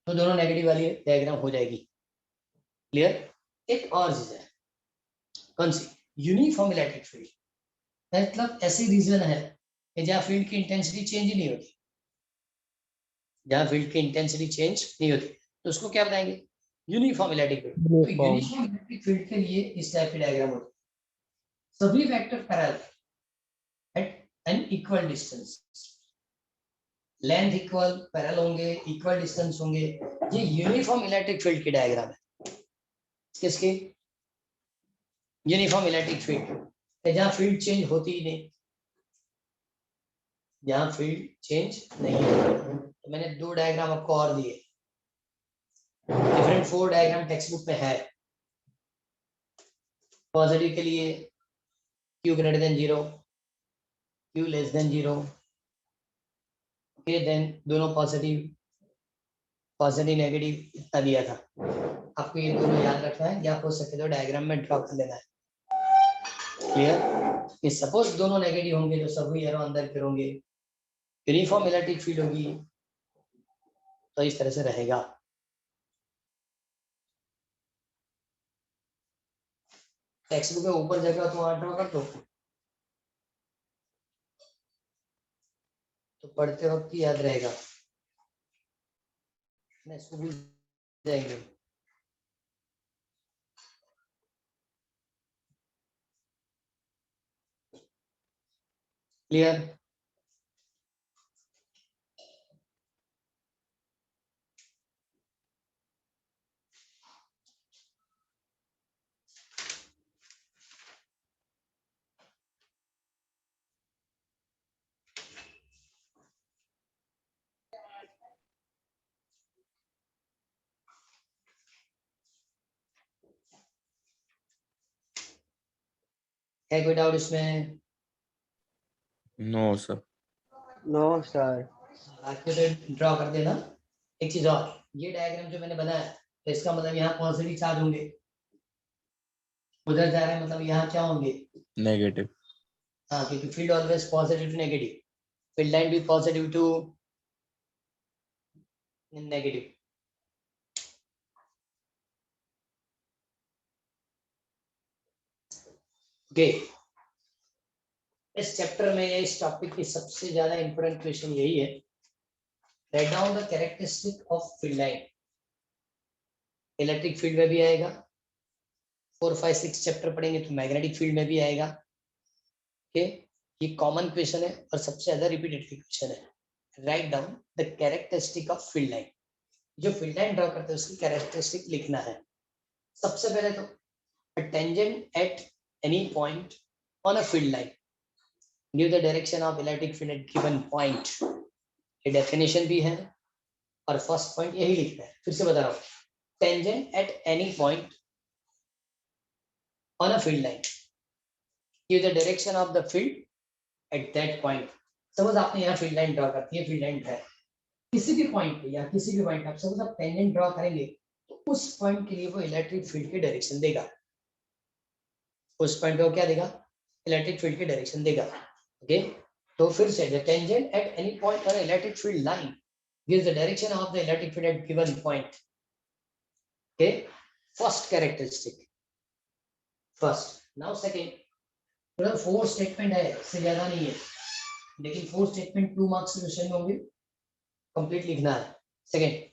तो दोनों नेगेटिव वाली डायग्राम हो जाएगी। क्लियर। एक और चीज है, कौन सी, यूनिफॉर्म इलेक्ट्रिक फील्ड, मतलब ऐसी रीजन है कि जहाँ फील्ड की इंटेंसिटी चेंज नहीं होती, जहाँ फील्ड की इंटेंसिटी चेंज नहीं होती, तो उसको क्या बताएंगे, यूनिफॉर्म इलेक्ट्रिक फील्ड। तो Uniform. यूनिफॉर्म इलेक्ट्रिक फील्ड के लिए इस टाइप की डायग्राम होती है, सभी vector parallel at an equal distance, length equal, parallel होंगे, इक्वल डिस्टेंस होंगे। ये यूनिफॉर्म इलेक्ट्रिक फील्ड की डायग्राम है, किसकी, यूनिफॉर्म इलेक्ट्रिक फील्ड, जहाँ फील्ड चेंज होती ही नहीं, जहाँ फील्ड चेंज नहीं होती। तो मैंने 2 डायग्राम आपको और दिए, डिफरेंट 4 डायग्राम टेक्स्ट बुक में है। पॉजिटिव के लिए Q greater than 0, Q less than 0, okay, then दोनों पॉजिटिव, पॉजिटिव नेगेटिव इतना दिया था। आपको ये दोनों याद रखना है, या हो सके तो डायग्राम में ड्रॉ कर लेना है। क्लियर, कि सपोज दोनों नेगेटिव होंगे तो सभी एरो अंदर फिर होंगे, यूनिफॉर्म इलेक्ट्रिक फील्ड होगी तो इस तरह से रहेगा। टेक्स्ट बुक में ऊपर जगह तो वहां ड्रॉ कर दो, तो पढ़ते वक्त ही याद रहेगा, नहीं इसको भूल जाएंगे। क्लियर, है कोई डाउट इसमें? No, sir. No, sir. आपके ड्रॉ कर देना। एक चीज और, ये डायग्राम जो मैंने बनाया तो इसका मतलब यहाँ पॉजिटिव चार्ज होंगे, उधर जा रहे हैं मतलब यहाँ क्या होंगे, Negative. हाँ, क्योंकि field always positive to negative, field line भी पॉजिटिव टू नेगेटिव। ओके, इस चैप्टर में या इस टॉपिक की सबसे ज्यादा इंपॉर्टेंट क्वेश्चन यही है, write down the characteristic of field line. Electric field में भी आएगा, 4, 5, 6 चैप्टर पढ़ेंगे तो मैग्नेटिक फील्ड में भी आएगा। ओके, ये कॉमन क्वेश्चन है और सबसे ज्यादा रिपीटेड क्वेश्चन है। Write down the characteristic of field line, जो फील्ड लाइन ड्रॉ करते हैं उसकी कैरेक्टरिस्टिक लिखना है। सबसे पहले तो a tangent at any point on a field line give the direction of electric field at given point। ये डेफिनेशन भी है और फर्स्ट पॉइंट यही लिखना है। फिर से बता रहा हूँ, tangent at any point on a field line give the direction of the field at that point। Suppose आपने यहाँ फील्ड लाइन ड्रॉ करती है, फील्ड लाइन है किसी भी पॉइंट पे या किसी भी पॉइंट, आप सपोज आप टेंजेंट ड्रॉ करेंगे तो उस पॉइंट के लिए वो इलेक्ट्रिक फील्ड की डायरेक्शन देगा, उस पॉइंट को क्या देगा, इलेक्ट्रिक फील्ड की डायरेक्शन देगा। ओके, तो फिर से the tangent at any point on electric field line gives the direction of the electric field at given point। okay, first characteristic, first। now second, मतलब 4 स्टेटमेंट है, इससे ज्यादा नहीं है, लेकिन 4 स्टेटमेंट 2 मार्क्स के क्वेश्चन में होंगे, कंप्लीट लिखना है। Second,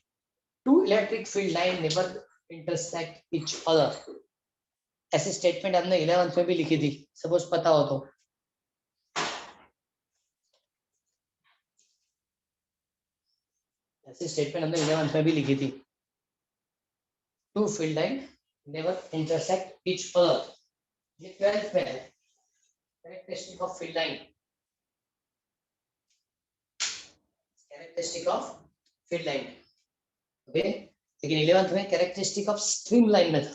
two electric field line never intersect each other. ऐसे स्टेटमेंट हमने 11th में भी लिखी थी, सपोज पता हो तो। ऐसे स्टेटमेंट हमने 11th में भी लिखी थी, two field line never intersect each other. ये 12th में है, characteristic of field line, characteristic of field line. Okay, लेकिन 11th में कैरेक्टरिस्टिक ऑफ स्ट्रीम लाइन में था।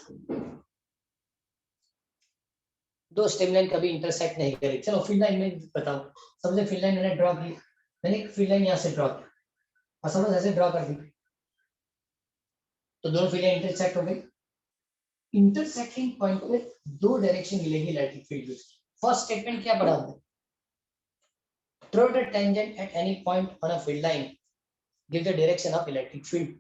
2 स्ट्रीम लाइन कभी इंटरसेक्ट नहीं करी। चलो फील्ड लाइन में बताओ, सबसे फील्ड लाइन मैंने ड्रॉ की, मैंने एक फील्ड लाइन यहाँ से ड्रॉ की और सपोज ऐसे ड्रॉ कर दी, तो दोनों फील्ड लाइन इंटरसेक्ट हो गई। इंटरसेक्टिंग पॉइंट पे 2 डायरेक्शन मिलेगी इलेक्ट्रिक फील्ड की। फर्स्ट स्टेटमेंट क्या पढ़ा हमने, through the tangent at any point on a field line give the direction of electric field.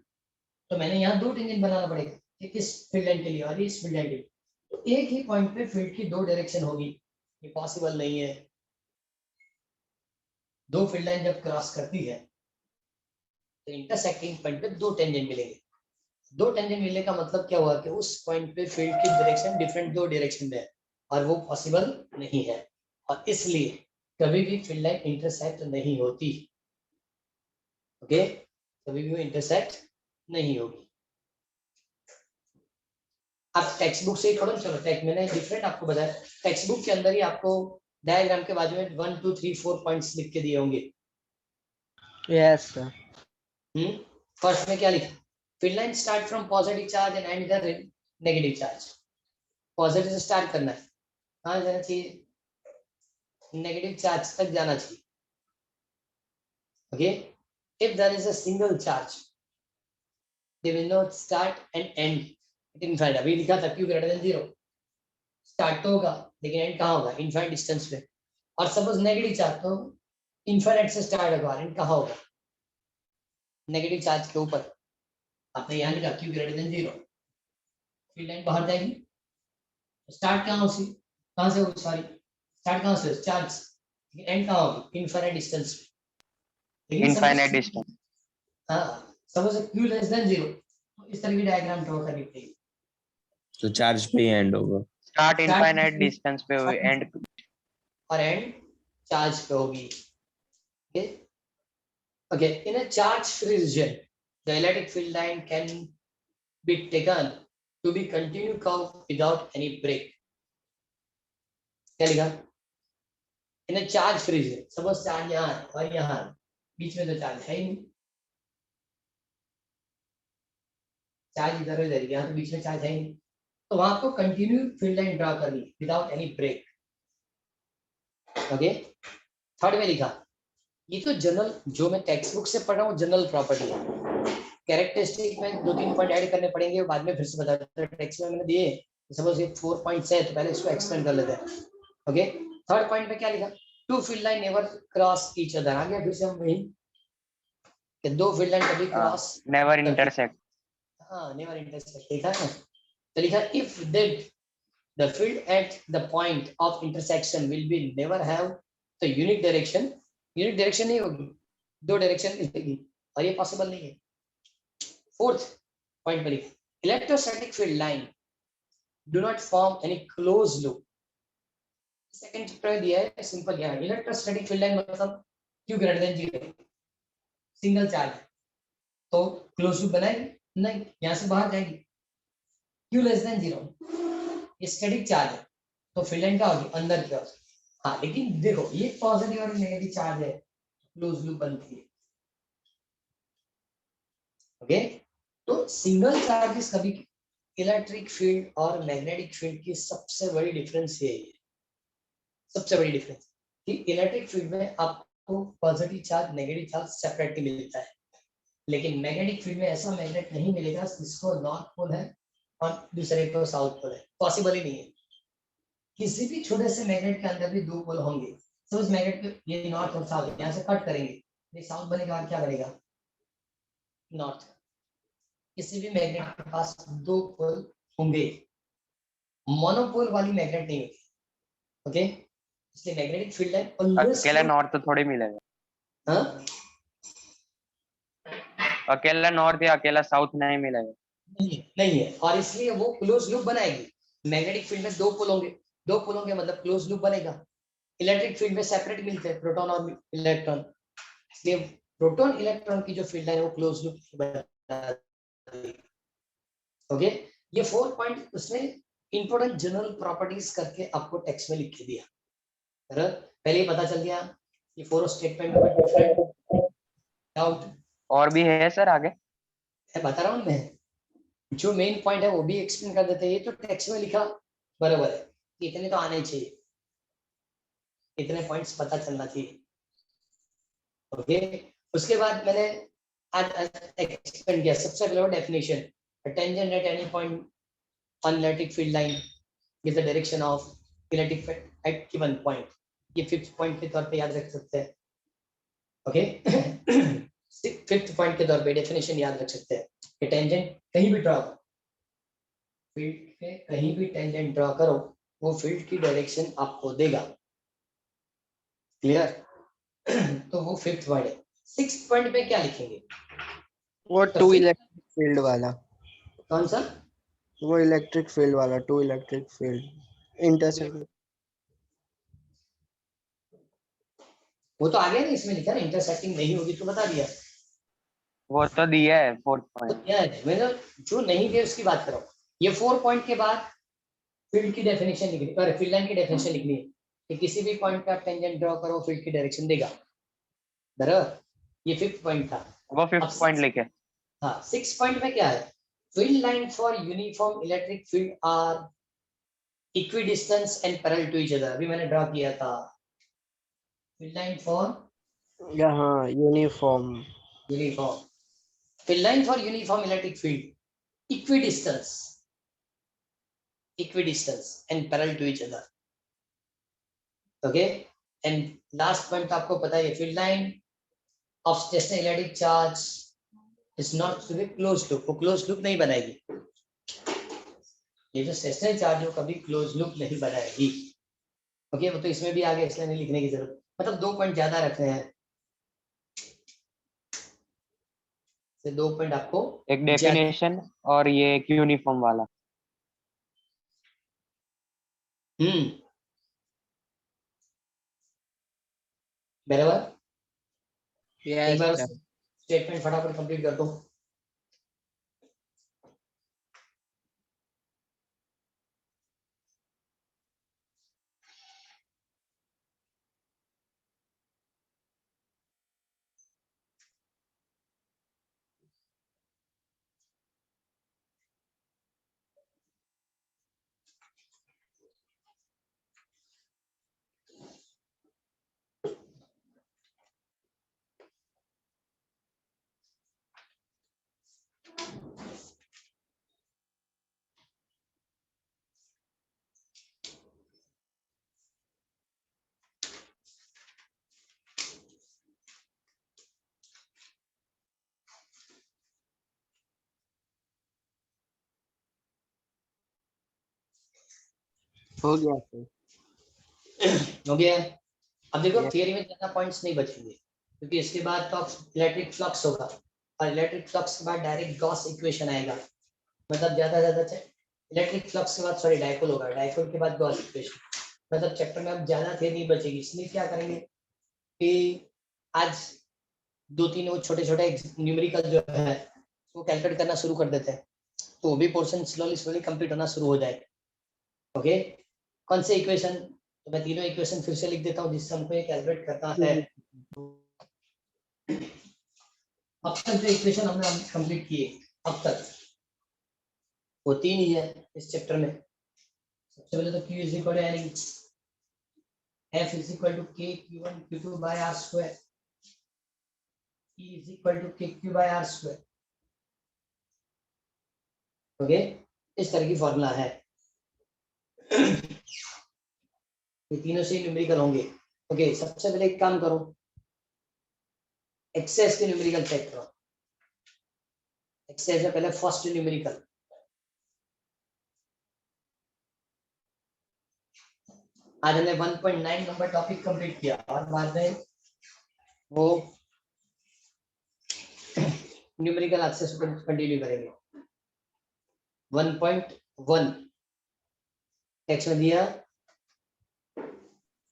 तो मैंने यहाँ 2 टेंजेंट बनाना पड़ेगा, एक इस फील्ड लाइन के लिए और इस फील्ड लाइन के लिए। तो एक ही पॉइंट पे फील्ड की 2 डायरेक्शन होगी, ये पॉसिबल नहीं है। 2 फील्ड लाइन जब क्रॉस करती है तो इंटरसेक्टिंग पॉइंट पे दो टेंजेंट मिलेंगे। दो टेंजेंट मिलने का मतलब क्या हुआ कि उस पॉइंट पे फील्ड की डायरेक्शन डिफरेंट दो डायरेक्शन में है और वो पॉसिबल नहीं है, और इसलिए कभी भी फील्ड लाइन इंटरसेक्ट नहीं होती। ओके, कभी भी वो इंटरसेक्ट नहीं होगी। आप टेक्स्ट बुक से ही पढ़ो, चलो टेक्स्ट मैंने डिफरेंट आपको बताया, टेक्स्ट बुक के अंदर ही आपको डायग्राम के बाजू में 1 2 3 4 पॉइंट्स लिख के दिए होंगे। Yes, sir. फर्स्ट में क्या लिखा, field line start from positive charge and and the negative charge. Positive से स्टार्ट करना है, कहाँ जाना चाहिए, नेगेटिव चार्ज तक जाना चाहिए। Okay, if there is a single charge they will not start and end infinite. अभी लिखा था q ग्रेटर देन 0, स्टार्ट तो होगा लेकिन एंड कहाँ होगा, इनफाइनाइट डिस्टेंस पे। और सपोज नेगेटिव चार्ज तो इनफाइनाइट से स्टार्ट होगा, एंड कहाँ होगा, नेगेटिव चार्ज के ऊपर। आपने यहाँ लिखा q greater than 0, field line बाहर जाएगी, स्टार्ट कहाँ से, कहाँ से होगी, सॉरी स्टार्ट कहाँ से, चार्ज, एंड कहाँ होगी, इनफाइनाइट डिस्टेंस पे। लेकिन इनफाइनाइट डिस्टेंस। हाँ, सपोज q लेस देन 0, तो इस तरह की डायग्राम ड्रॉ करनी पड़ेगी। तो चार्ज पे ही एंड होगा। स्टार्ट इनफाइनाइट डिस्टेंस पे हुई, एंड और एंड चार्ज पे होगी। Okay okay, in a charge free region the electric field line can be taken to be continue curve without any break. क्या लिखा, in a charge free region, suppose charge यहाँ है और यहाँ है, बीच में तो चार्ज है ही नहीं, चार्ज इधर उधर, यहाँ तो बीच में चार्ज है ही नहीं, तो वहां आपको कंटिन्यू फील्ड लाइन ड्रा करनी without any break. Okay, third में लिखा, ये तो जनरल जो मैं टेक्स्ट बुक से पढ़ रहा हूँ जनरल प्रॉपर्टी है, कैरेक्टरिस्टिक में 2-3 पॉइंट ऐड करने पड़ेंगे, बाद में फिर से बता देता हूं। टेक्स्ट में मैंने दिए, सपोज ये 4 पॉइंट्स है तो पहले इसको एक्सप्लेन कर लेते हैं। ओके, थर्ड पॉइंट में क्या लिखा, two field line never cross each other. आ गया फिर से हम वही कि दो फील्ड लाइन कभी क्रॉस नेवर इंटरसेक्ट। हाँ, नेवर इंटरसेक्ट लिखा है ना, तो लिखा if that the field at the point of intersection will be never have the unique direction नहीं होगी, दो डायरेक्शन मिलेगी और ये पॉसिबल नहीं है। फोर्थ पॉइंट पर लिखा, electrostatic field line do not form any close loop. Second chapter दिया है, सिंपल है, इलेक्ट्रोस्टैटिक फील्ड लाइन मतलब q greater than 0, single charge तो क्लोज लूप बनाएगी नहीं, यहाँ से बाहर जाएगी। q less than 0 static charge है तो फील्ड लाइन क्या होगी, अंदर की ओर। हाँ, लेकिन देखो ये पॉजिटिव और नेगेटिव चार्ज है, क्लोज लूप बनती है। ओके, तो सिंगल चार्जेस कभी, इलेक्ट्रिक फील्ड और मैग्नेटिक फील्ड की सबसे बड़ी डिफरेंस ये है, सबसे बड़ी डिफरेंस कि इलेक्ट्रिक फील्ड में आपको positive charge negative charge separately मिलता है, लेकिन मैग्नेटिक फील्ड में ऐसा मैग्नेट नहीं मिलेगा जिसको नॉर्थ पोल है और दूसरे को साउथ पोल है, पॉसिबल ही नहीं है। किसी भी छोटे से मैग्नेट के अंदर भी दो पोल होंगे, सपोज मैग्नेट पे ये नॉर्थ और साउथ, यहाँ से कट करेंगे, ये साउथ बनेगा और क्या बनेगा, नॉर्थ। किसी भी मैग्नेट के पास दो पोल होंगे, मोनोपोल वाली मैग्नेट नहीं होगी। ओके, इसलिए मैग्नेटिक फील्ड है अकेला नॉर्थ तो थोड़ी मिलेगा। हाँ, अकेला नॉर्थ या अकेला साउथ नहीं मिलेगा। नहीं है, और इसलिए वो क्लोज लूप बनाएगी। मैग्नेटिक फील्ड में दो पोल होंगे, दो पोल होंगे मतलब क्लोज लूप बनेगा। इलेक्ट्रिक फील्ड में सेपरेट मिलते हैं प्रोटॉन और इलेक्ट्रॉन, इसलिए प्रोटॉन इलेक्ट्रॉन की जो फील्ड है वो क्लोज लूप बनाएगी। ओके, ये 4 पॉइंट उसने इंपॉर्टेंट जनरल प्रॉपर्टीज करके आपको टेक्स्ट में लिख के दिया, पहले ही पता चल गया ये 4 स्टेटमेंट में डिफरेंट डाउट और भी है सर आगे? है, बता रहा हूँ मैं, जो मेन पॉइंट है वो भी एक्सप्लेन कर देते हैं। ये तो टेक्स्ट में लिखा बराबर है, इतने तो आने चाहिए, इतने पॉइंट्स पता चलना चाहिए। ओके, उसके बाद मैंने आज एक्सप्लेन किया सबसे पहले definition, tangent at any point on electric field line is the direction of electric field at given point. ये 5th पॉइंट के तौर पे याद रख सकते हैं। ओके, 5th पॉइंट के तौर पे डेफिनेशन याद रख सकते हैं कि टेंजेंट कहीं भी ड्रॉ करो, फील्ड के कहीं भी टेंजेंट ड्रॉ करो, वो फील्ड की डायरेक्शन आपको देगा। क्लियर? तो वो 5th पॉइंट है। 6 पॉइंट पे क्या लिखेंगे? वो तो टू six- इलेक्ट्रिक फील्ड वाला, कौन सा? वो इलेक्ट्रिक फील्ड वाला, टू इलेक्ट्रिक फील्ड इंटरसेक्ट। वो तो आ गया ना, इसमें लिखा ना इंटरसेक्टिंग नहीं होगी तो बता दिया। वो तो दिया है 4th तो पॉइंट। क्या है, मैंने जो नहीं दिया उसकी बात कर रहा हूँ। ये 4 पॉइंट के बाद फील्ड की डेफिनेशन लिखनी है, फील्ड लाइन की डेफिनेशन लिखनी है कि किसी भी पॉइंट पे आप टेंजेंट ड्रॉ करो फील्ड की डायरेक्शन देगा। बराबर, ये 5th पॉइंट था। वो अब 5th पॉइंट लिखे। हाँ 6 पॉइंट में क्या है? Field line for uniform electric field are equidistance and parallel to each other. अभी मैंने ड्रॉ किया था फील्ड लाइन फॉर हाँ uniform. Uniform, field line for uniform electric field equidistance and parallel to each other. Okay, and last point आपको पता है, field line of stationary electric charge is not to be close loop, वो close loop नहीं बनाएगी। ये जो stationery charge वो कभी क्लोज लूप नहीं बनाएगी। ओके, वो तो इसमें भी आगे इसलिए नहीं लिखने की जरूरत, मतलब 2 पॉइंट ज्यादा रखने हैं, से 2 पॉइंट आपको एक डेफिनेशन और ये एक यूनिफॉर्म वाला। बराबर। एक यस बार सर। स्टेटमेंट फटाफट कंप्लीट कर दो। हो गया सर। हो गया है। अब देखो Yes. थियरी में ज्यादा पॉइंट्स नहीं बचेंगे, क्योंकि इसके बाद तो इलेक्ट्रिक फ्लक्स होगा, और इलेक्ट्रिक फ्लक्स के बाद डायरेक्ट गॉस इक्वेशन आएगा, मतलब ज्यादा इलेक्ट्रिक फ्लक्स के बाद सॉरी डाइपोल होगा, डाइपोल के बाद गॉस इक्वेशन, मतलब चैप्टर में अब ज्यादा थियरी नहीं बचेगी। इसलिए क्या करेंगे कि आज 2-3 वो छोटे छोटे न्यूमेरिकल जो है वो कैलकुलेट करना शुरू कर देते हैं, तो वो भी पोर्शन स्लोली स्लोली कंप्लीट होना शुरू हो जाए। ओके, कौन से इक्वेशन? तो मैं तीनों इक्वेशन फिर से लिख देता हूँ जिससे हमको ये कैलकुलेट करना है। अब तक जो इक्वेशन हमने कंप्लीट किए अब तक वो 3 ही है इस चैप्टर में। सबसे पहले तो Q इज इक्वल टू यानी F is equal to K Q1 Q2 by R square, E is equal to KQ by R square. Okay, इस तरह की फॉर्मूला है। ये तीनों से न्यूमेरिकल होंगे। ओके, सबसे पहले एक काम करो, एक्सेस के न्यूमेरिकल चेक करो। एक्सेस में पहले फर्स्ट न्यूमेरिकल, आज हमने 1.9 नंबर टॉपिक कंप्लीट किया और बाद में वो न्यूमेरिकल आज से कंटिन्यू करेंगे। 1.1 टेक्स्ट में दिया,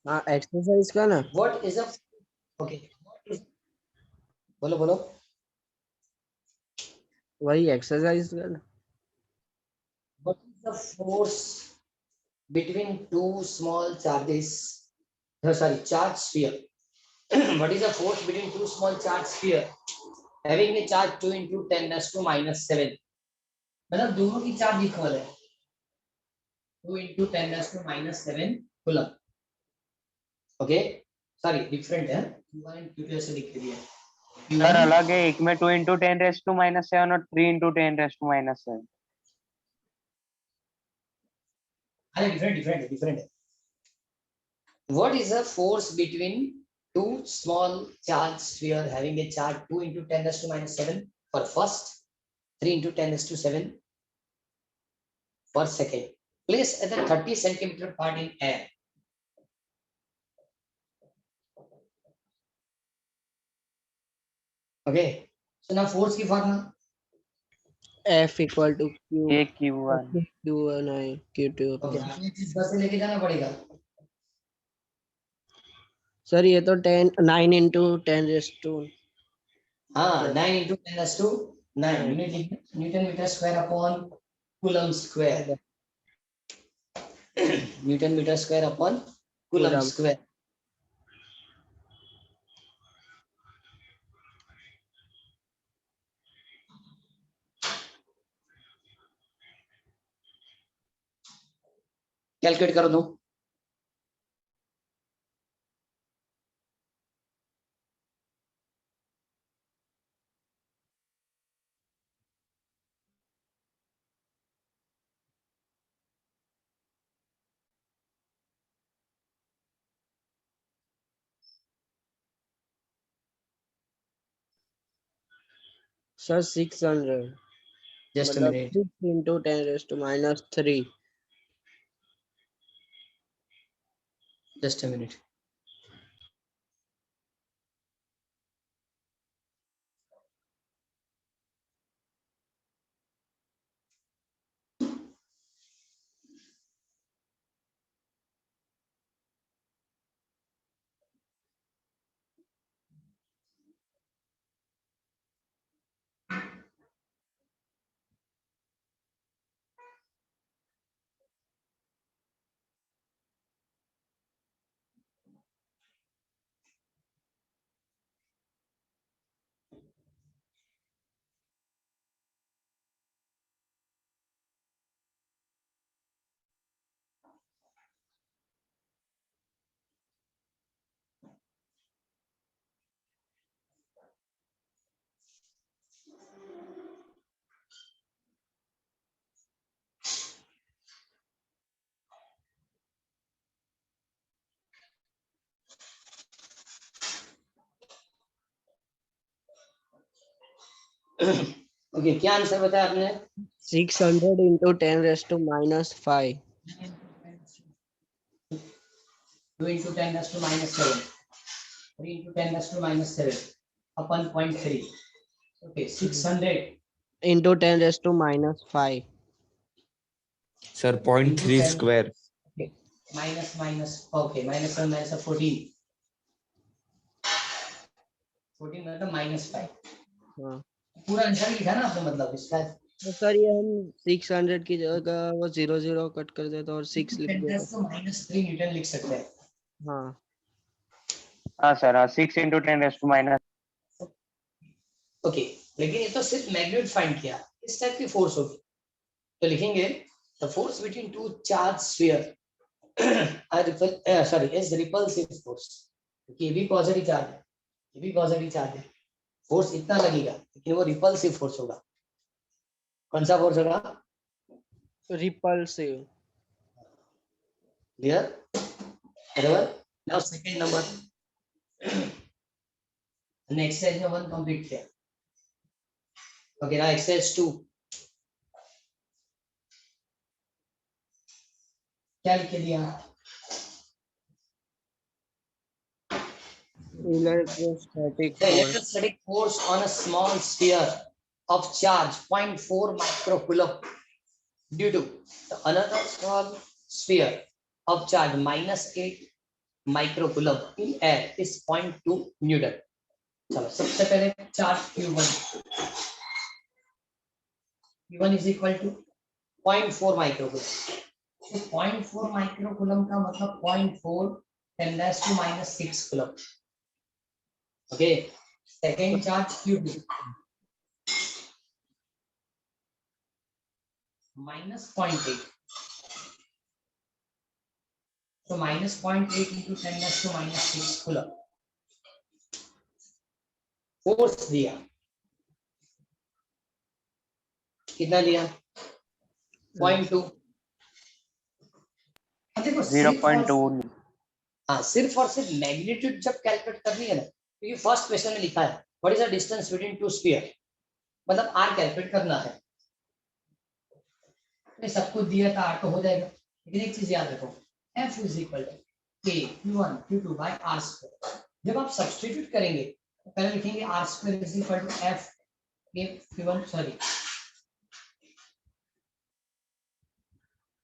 हाँ एक्सरसाइज का ना। व्हाट इज अ ओके, बोलो बोलो। वही एक्सरसाइज का ना। What is the force between two small charges, sorry charge sphere, what is the force between two small charge sphere having a charge 2 into 10⁻⁻⁷, मतलब दोनों की चार्ज इक्वल है, 2 into 10⁻⁻⁷ coulomb. Okay, sorry different है, Q1 and Q2 ऐसे लिख दिया है। Sir अलग है, एक में 2 into 10⁻⁻⁷ और 3 into 10⁻⁷। अरे डिफरेंट है। What is the force between two small charge sphere having a charge 2 into 10⁻⁷ for first, 3 into 10⁻⁷ per second, placed at the 30 centimeter part in air? Okay, so ना force की formula F equal to Q A Q1 Q1 I Q2 okay, upon. आपने चीज बस से लेके जाना पड़ेगा। Sir ये तो 9 into 10 raised to हाँ, 9 into 10⁻⁹ यूनिट लिखना, newton metre square upon coulomb square, newton metre square upon coulomb Coulomb. Square. Calculate कर दो। सर 600 जस्ट अ मतलब minute, 6 into 10 raised to -3. Just a minute. Okay, क्या answer बताया आपने? 600 into 10 raised to -5. 2 into 10⁻⁷, 3 into 10⁻⁷, upon 0.3. Okay, 600 Into 10 raised to -5. Sir point into three 10, square. okay, okay, -1 -14, 14 मतलब -5। हाँ पूरा answer लिखा ना आपने, मतलब इसका तो सर ये हम 600 की जगह वो 0 0 कट कर देते और 6 लिख देते। -3 न्यूटन लिख सकते हैं। हाँ हाँ सर, हाँ 6 into 10⁻⁻। ओके, लेकिन ये तो सिर्फ मैग्नीट्यूड फाइंड किया, इस टाइप की फोर्स होगी तो लिखेंगे the force between two charge sphere is repulsive force, क्योंकि ये भी पॉजिटिव चार्ज है, ये भी पॉजिटिव चार्ज है, फोर्स इतना लगेगा लेकिन वो रिपल्सिव फोर्स होगा। कौन सा फोर्स होगा? रिपल्सिव। क्लियर? बराबर। नाउ सेकंड नंबर, एक्सरसाइज में 1 कंप्लीट किया। ओके, नाउ एक्सरसाइज 2 क्या लिख के दिया? Electrostatic The force. electrostatic force on a small sphere of charge 0.4 microcoulomb due to another small sphere of charge -8 microcoulomb in air is 0.2 Newton. चलो सबसे पहले charge Q1 is equal to 0.4 microcoulomb। तो 0.4 microcoulomb का मतलब 0.4 10⁻⁻6 coulomb। Okay, second charge Q2 -0.8, so -0.8 into 10⁻⁻6 coulomb force दिया। कितना दिया? 0.2। देखो सिर्फ और 0.2। हाँ, सिर्फ और सिर्फ मैग्नीट्यूड जब कैलकुलेट करनी है ना, क्योंकि फर्स्ट क्वेश्चन में लिखा है what is the distance between two sphere, मतलब आर कैलकुलेट करना है। सब कुछ दिया था, आर तो हो जाएगा, लेकिन एक चीज याद रखो, F is equal to K Q1 Q2 by R square. जब आप सब्स्टिट्यूट करेंगे पहले लिखेंगे R square is equal to F given sorry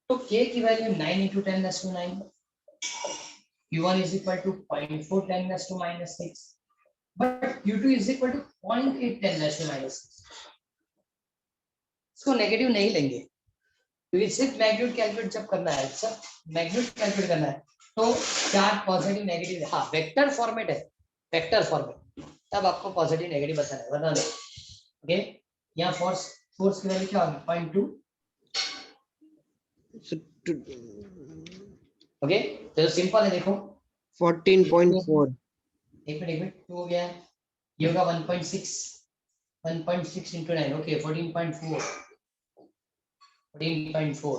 तो k की value 9 into 10 raised to 9 q1 is equal to 0.4 10 raised to minus 6 but q2 is equal to 0.8 10 raised to minus 6 इसको negative नहीं लेंगे क्योंकि सिर्फ मैग्नीट्यूड कैलकुलेट जब करना है सब मैग्नीट्यूड कैलकुलेट करना है तो चार पॉजिटिव नेगेटिव हाँ वेक्टर फॉर्मेट है वेक्टर फॉर्मेट तब आपको पॉजिटिव नेगेटिव बताना है वरना नहीं ओके यहाँ फोर्स की वैल्यू क्या होगी 0.2 ओके तो सिंपल है देखो 14.4 एक मिनट 2 हो गया ये होगा 1.6 into 9 ओके 14.4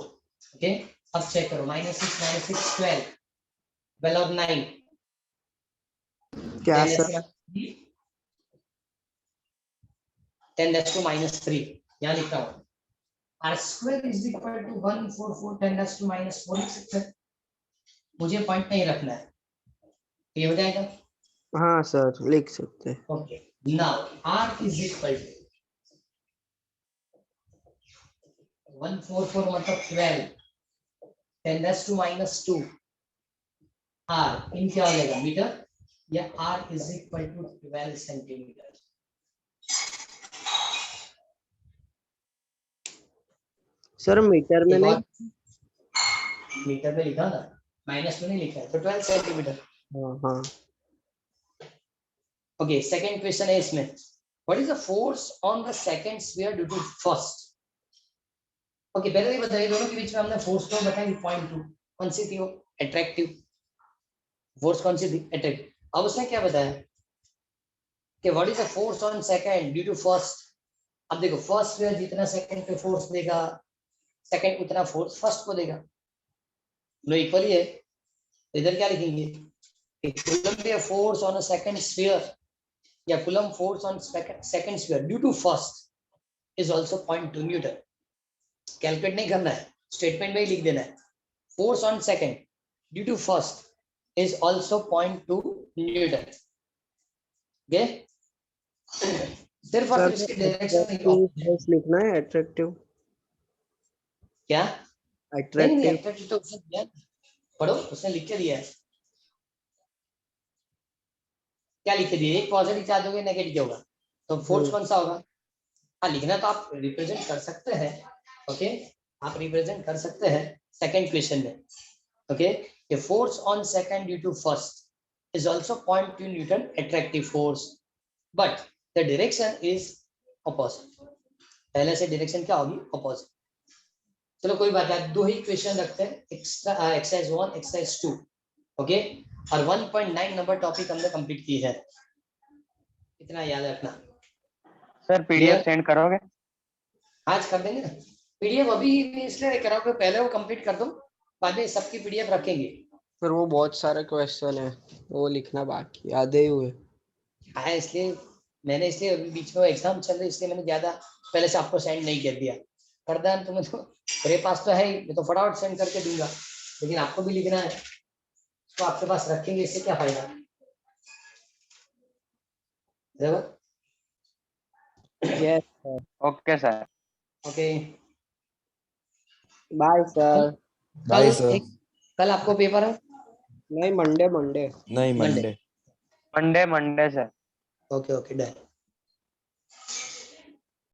ओके अब चेक करो -6 12 12 और 9 क्या 10 सर 10 to -3 यहाँ लिखता हूँ r square is equal to 144 10 to -4 लिख सकते हैं मुझे पॉइंट नहीं रखना है ये हो जाएगा हाँ सर लिख सकते हैं okay now r is equal to 144 मतलब 12 10 to -2 r इन क्या हो जाएगा मीटर या r is equal to 12 centimetre sir metre में नहीं मीटर में लिखा ना माइनस में नहीं लिखा है तो 12 सेंटीमीटर हाँ हाँ ओके सेकंड क्वेश्चन है इसमें what is the force on the second sphere due to first okay पहले ही बताइए दोनों के बीच में हमने फोर्स तो बताई 0.2 कौन सी थी वो अट्रैक्टिव फोर्स कौन सी थी अट्रैक्टिव अब उसने क्या बताया कि what is the force on second due to first अब देखो फर्स्ट स्फीयर जितना सेकंड पे फोर्स देगा सेकंड उतना फोर्स फर्स्ट को देगा दोनों इक्वल ही है इधर क्या लिखेंगे Coulomb force on a second sphere या Coulomb force on second sphere due to first is also 0.2 Newton calculate नहीं करना है स्टेटमेंट में ही लिख देना है force on second due to first is also 0.2 Newton okay सिर्फ और इसकी डायरेक्शन लिखना है अट्रैक्टिव क्या अट्रैक्टिव अट्रैक्टिव तो उसने दिया पढ़ो उसने लिख के दिया है क्या लिख के दिया एक पॉजिटिव चार्ज होगा नेगेटिव होगा तो फोर्स कौन सा होगा हाँ लिखना तो आप रिप्रेजेंट कर सकते हैं ओके आप रिप्रेजेंट कर सकते हैं सेकंड क्वेश्चन में ओके ये force on second due to first is also 0.2 newton attractive force but the direction is opposite पहले से डायरेक्शन क्या होगी ऑपोजिट चलो कोई बात नहीं दो ही क्वेश्चन रखते हैं एक्स्ट्रा एक्सरसाइज 1 एक्सरसाइज 2 ओके और 1.9 नंबर टॉपिक हमने कंप्लीट की है इतना याद रखना सर पीडीएफ सेंड करोगे आज कर देंगे ना पीडीएफ अभी इसलिए नहीं कराओगे पहले वो कंप्लीट कर दो बाद में सबकी पीडीएफ रखेंगे फिर वो बहुत सारे क्वेश्चन है वो लिखना बाकी आधे ही हुए हाँ इसलिए मैंने इसलिए अभी बीच में एग्जाम चल रही इसलिए मैंने ज्यादा पहले से आपको सेंड नहीं कर दिया कर दें तो मैं तो मेरे पास तो है ही मैं तो फटाफट सेंड करके दूंगा लेकिन आपको भी लिखना है तो आपके पास रखेंगे इससे क्या फायदा yes sir okay sir okay bye sir bye sir कल आपको पेपर है नहीं मंडे मंडे नहीं Monday Monday sir okay okay done